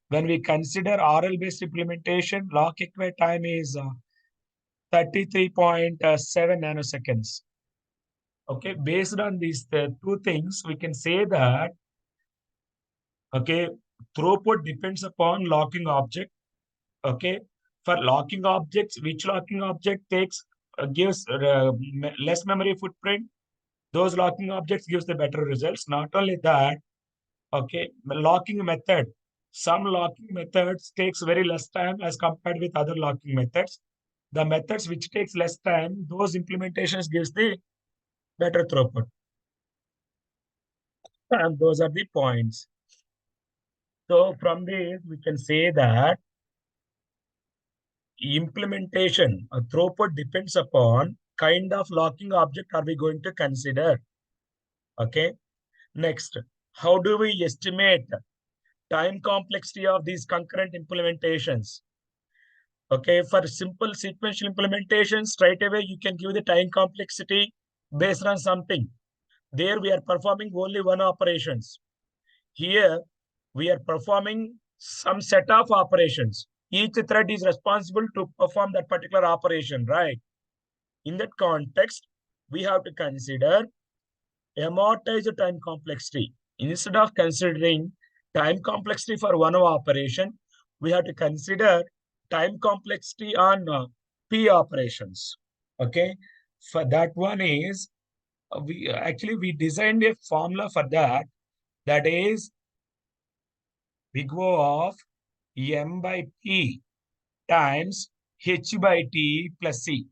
When we consider RL based implementation, lock acquire time is 33.7 nanoseconds. Okay, based on these two things, we can say that okay, throughput depends upon locking object. Okay, for locking objects, which locking object takes gives less memory footprint, those locking objects gives the better results. Not only that, okay, locking method, some locking methods takes very less time as compared with other locking methods. The methods which takes less time, those implementations gives the better throughput. And those are the points. So from this, we can say that implementation throughput depends upon kind of locking object are we going to consider. Okay. Next, how do we estimate time complexity of these concurrent implementations? Okay, for simple sequential implementation, straight away you can give the time complexity based on something. There we are performing only one operations. Here we are performing some set of operations. Each thread is responsible to perform that particular operation, right? In that context, we have to consider amortized time complexity. Instead of considering time complexity for one operation, we have to consider time complexity on P operations. Okay, for that one is we designed a formula for that. That is, we go of M by P times H by T plus C.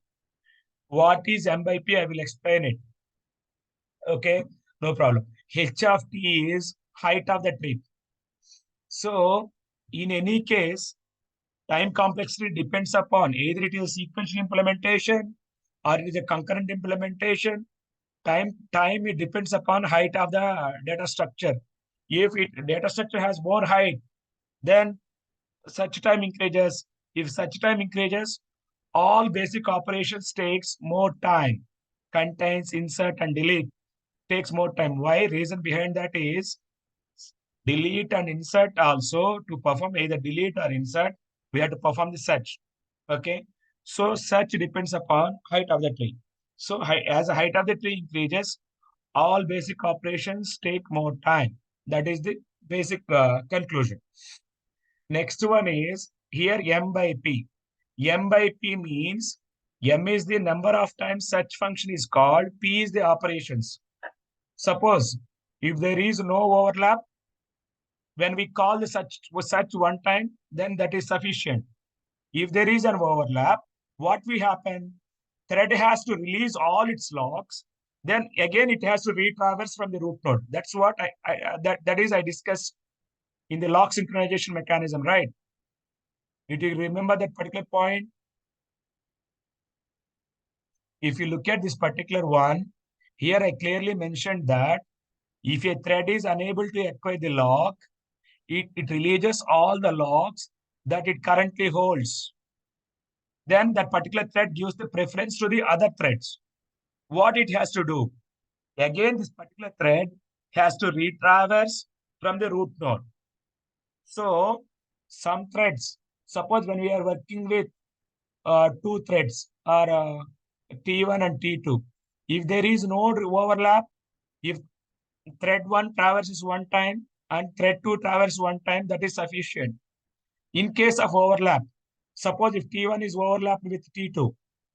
What is M by P? I will explain it. Okay, no problem. H of T is height of the tree. So, in any case, time complexity depends upon either it is a sequential implementation or it is a concurrent implementation. Time it depends upon height of the data structure. If it data structure has more height, then such time increases. If such time increases, all basic operations takes more time. Contains, insert, and delete takes more time. Why? Reason behind that is delete and insert also to perform either delete or insert, we have to perform the search. Okay. So search depends upon height of the tree. So as the height of the tree increases, all basic operations take more time. That is the basic conclusion. Next one is here M by P. M by P means M is the number of times such function is called, P is the operations. Suppose if there is no overlap, when we call the such one time, then that is sufficient. If there is an overlap, what will happen? Thread has to release all its locks. Then again, it has to retraverse from the root node. That's what I discussed in the lock synchronization mechanism, right? Did you remember that particular point? If you look at this particular one, here I clearly mentioned that if a thread is unable to acquire the lock, it releases all the locks that it currently holds. Then that particular thread gives the preference to the other threads. What it has to do? Again, this particular thread has to retraverse from the root node. So, some threads, suppose when we are working with two threads or T1 and T2, if there is no overlap, if thread 1 traverses one time and thread 2 traverses one time, that is sufficient. In case of overlap, suppose if T1 is overlapped with T2,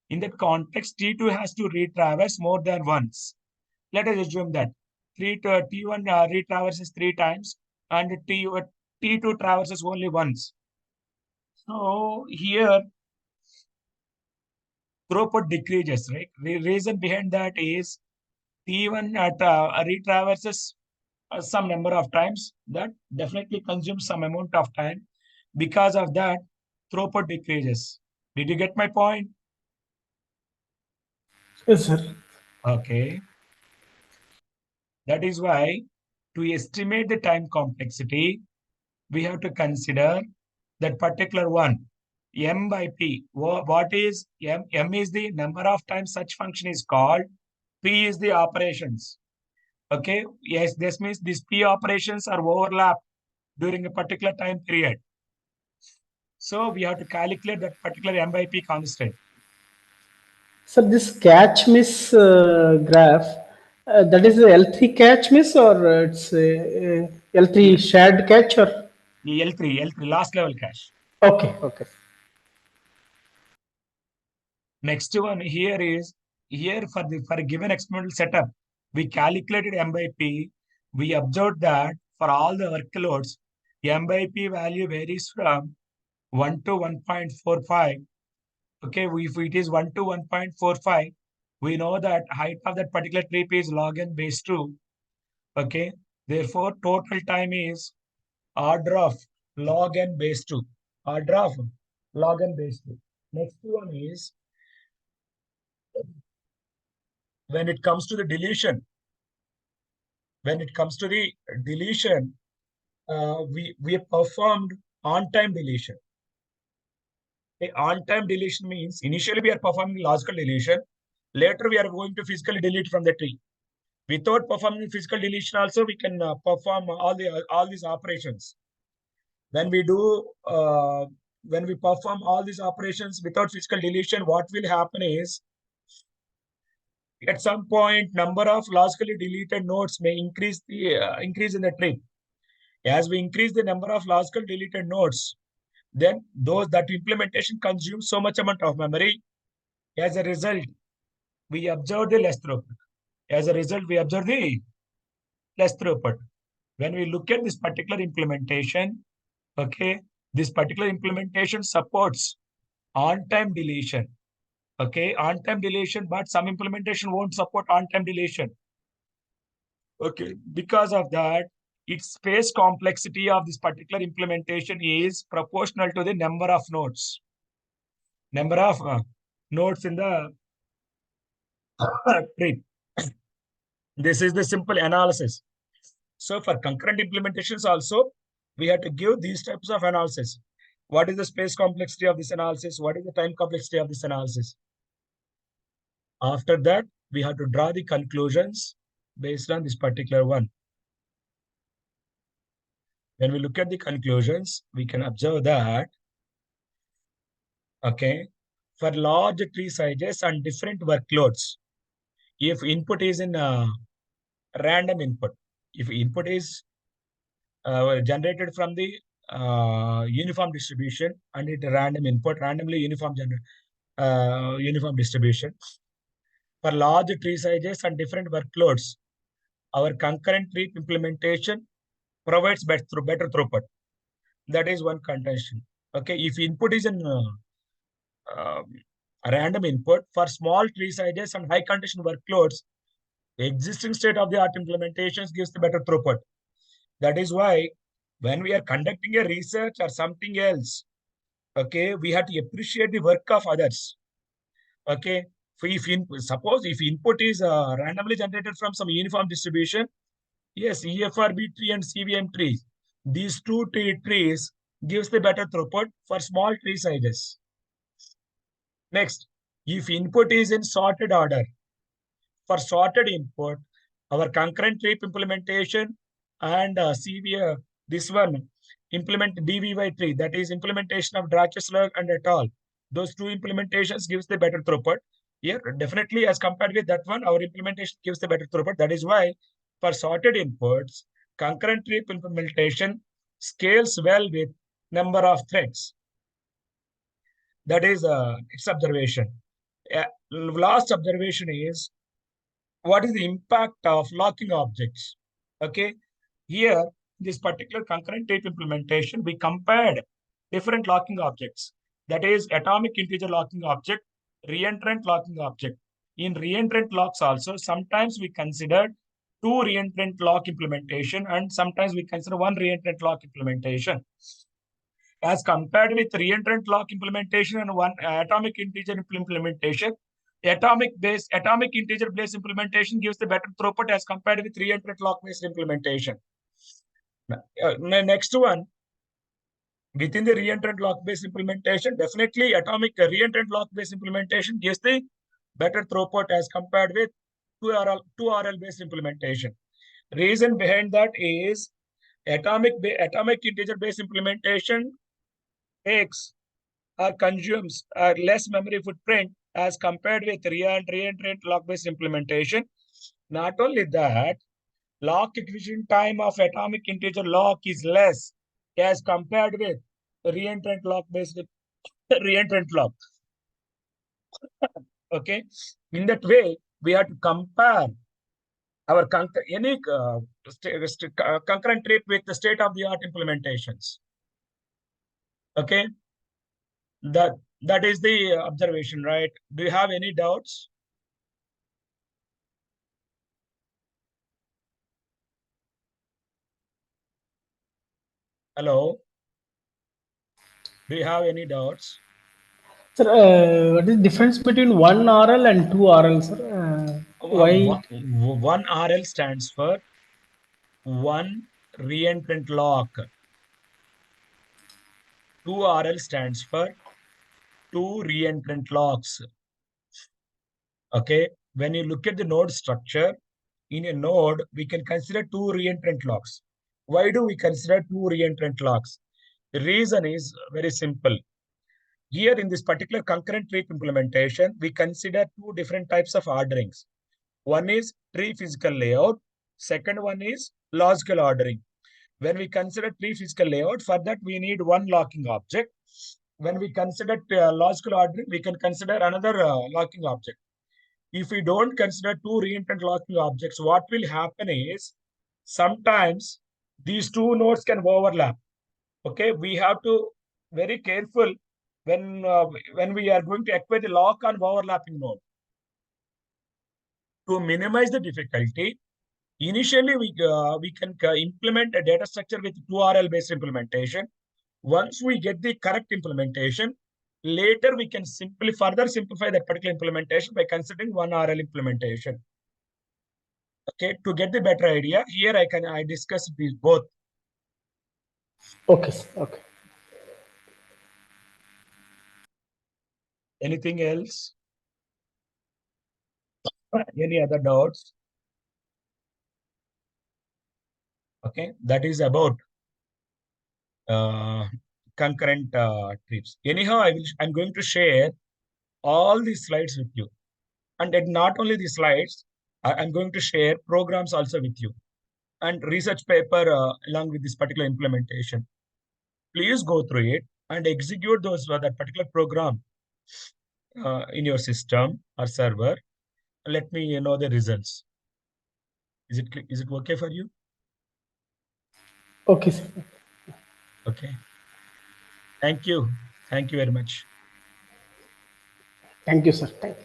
in that context, T2 has to retraverse more than once. Let us assume that. T1 retraverses 3 times and T2 traverses only once. So here throughput decreases, right? The reason behind that is T1 retraverses some number of times. That definitely consumes some amount of time. Because of that, throughput decreases. Did you get my point? Yes, sir. Okay. That is why to estimate the time complexity, we have to consider that particular one, m by p. What is m? M is the number of times such function is called. P is the operations. Okay. Yes, this means these p operations are overlapped during a particular time period. So we have to calculate that particular m by p constant. So this catch miss graph, that is a L3 catch miss, or it's a L3 The shared catch, or L3 last level cache. okay, okay. Next one here is here for a given experimental setup, we calculated m by p. We observed that for all the workloads, m by p value varies from 1 to 1.45. Okay, if it is 1 to 1.45, we know that height of that particular trip is log n base 2. Okay, therefore total time is order of log n base 2. Order of log n base 2. Next one is when it comes to the deletion. When it comes to the deletion, we have performed on-time deletion. A on-time deletion means initially we are performing logical deletion. Later we are going to physically delete from the tree. Without performing physical deletion, also we can perform all these operations. When we do when we perform all these operations without physical deletion, what will happen is at some point number of logically deleted nodes may increase in the tree. As we increase the number of logical deleted nodes, then that implementation consumes so much amount of memory. As a result, we observe the less throughput. As a result, we observe the less throughput. When we look at this particular implementation, okay, this particular implementation supports on-time deletion. Okay, on-time deletion, but some implementation won't support on-time deletion. Okay, because of that, its space complexity of this particular implementation is proportional to the number of nodes. Number of nodes in the tree. This is the simple analysis. So for concurrent implementations also, we have to give these types of analysis. What is the space complexity of this analysis? What is the time complexity of this analysis? After that, we have to draw the conclusions based on this particular one. When we look at the conclusions, we can observe that, okay, for large tree sizes and different workloads, if input is in random input, if input is generated from the uniform distribution and it random input, randomly uniform distribution, for large tree sizes and different workloads, our concurrent tree implementation provides better throughput. That is one contention. Okay, if input is in random input for small tree sizes and high condition workloads, existing state-of-the-art implementations gives the better throughput. That is why when we are conducting a research or something else, okay, we have to appreciate the work of others. Okay, so suppose if input is randomly generated from some uniform distribution, yes, EFRB tree and CVM trees, these two trees gives the better throughput for small tree sizes. Next, if input is in sorted order, for sorted input, our concurrent tree implementation and CVM, this one, implement DVY tree, that is implementation of Drachesler and et al. Those two implementations gives the better throughput. Here, definitely as compared with that one, our implementation gives the better throughput. That is why for sorted inputs, concurrent tree implementation scales well with number of threads. That is its observation. Last observation is what is the impact of locking objects? Okay, here, this particular concurrent tape implementation, we compared different locking objects. That is atomic integer locking object, reentrant locking object. In reentrant locks also, sometimes we consider two reentrant lock implementation and sometimes we consider one reentrant lock implementation. As compared with reentrant lock implementation and one atomic integer implementation, atomic integer based implementation gives the better throughput as compared with reentrant lock based implementation. Next one, within the reentrant lock based implementation, definitely atomic reentrant lock based implementation gives the better throughput as compared with 2RL based implementation. Reason behind that is atomic integer based implementation takes or consumes less memory footprint as compared with reentrant lock based implementation. Not only that, lock execution time of atomic integer lock is less as compared with reentrant lock based reentrant lock. Okay, in that way, we have to compare our concurrent trip with the state of the art implementations. Okay, that is the observation, right? Do you have any doubts? Hello, do you have any doubts? Sir, what is the difference between one RL and two RL, sir? Why? One RL stands for one reentrant lock. 2RL stands for two reentrant locks. Okay, when you look at the node structure, in a node, we can consider two reentrant locks. Why do we consider two reentrant locks? The reason is very simple. Here in this particular concurrent tree implementation, we consider two different types of orderings. One is tree physical layout. Second one is logical ordering. When we consider tree physical layout, for that we need one locking object. When we consider logical ordering, we can consider another locking object. If we don't consider two reentrant locking objects, what will happen is sometimes these two nodes can overlap. Okay, we have to very careful when we are going to acquire the lock on overlapping node. To minimize the difficulty, initially we can implement a data structure with 2RL based implementation. Once we get the correct implementation, later we can further simplify that particular implementation by considering one RL implementation. Okay, to get the better idea, here I discuss these both. Okay, sir. Okay. Anything else? Any other doubts? Okay, that is about concurrent trips. Anyhow, I'm going to share all these slides with you. And not only the slides, I'm going to share programs also with you and research paper along with this particular implementation. Please go through it and execute that particular program in your system or server. Let me know the results. Is it okay for you? Okay, sir. Okay. Thank you. Thank you very much. Thank you, sir. Thank you.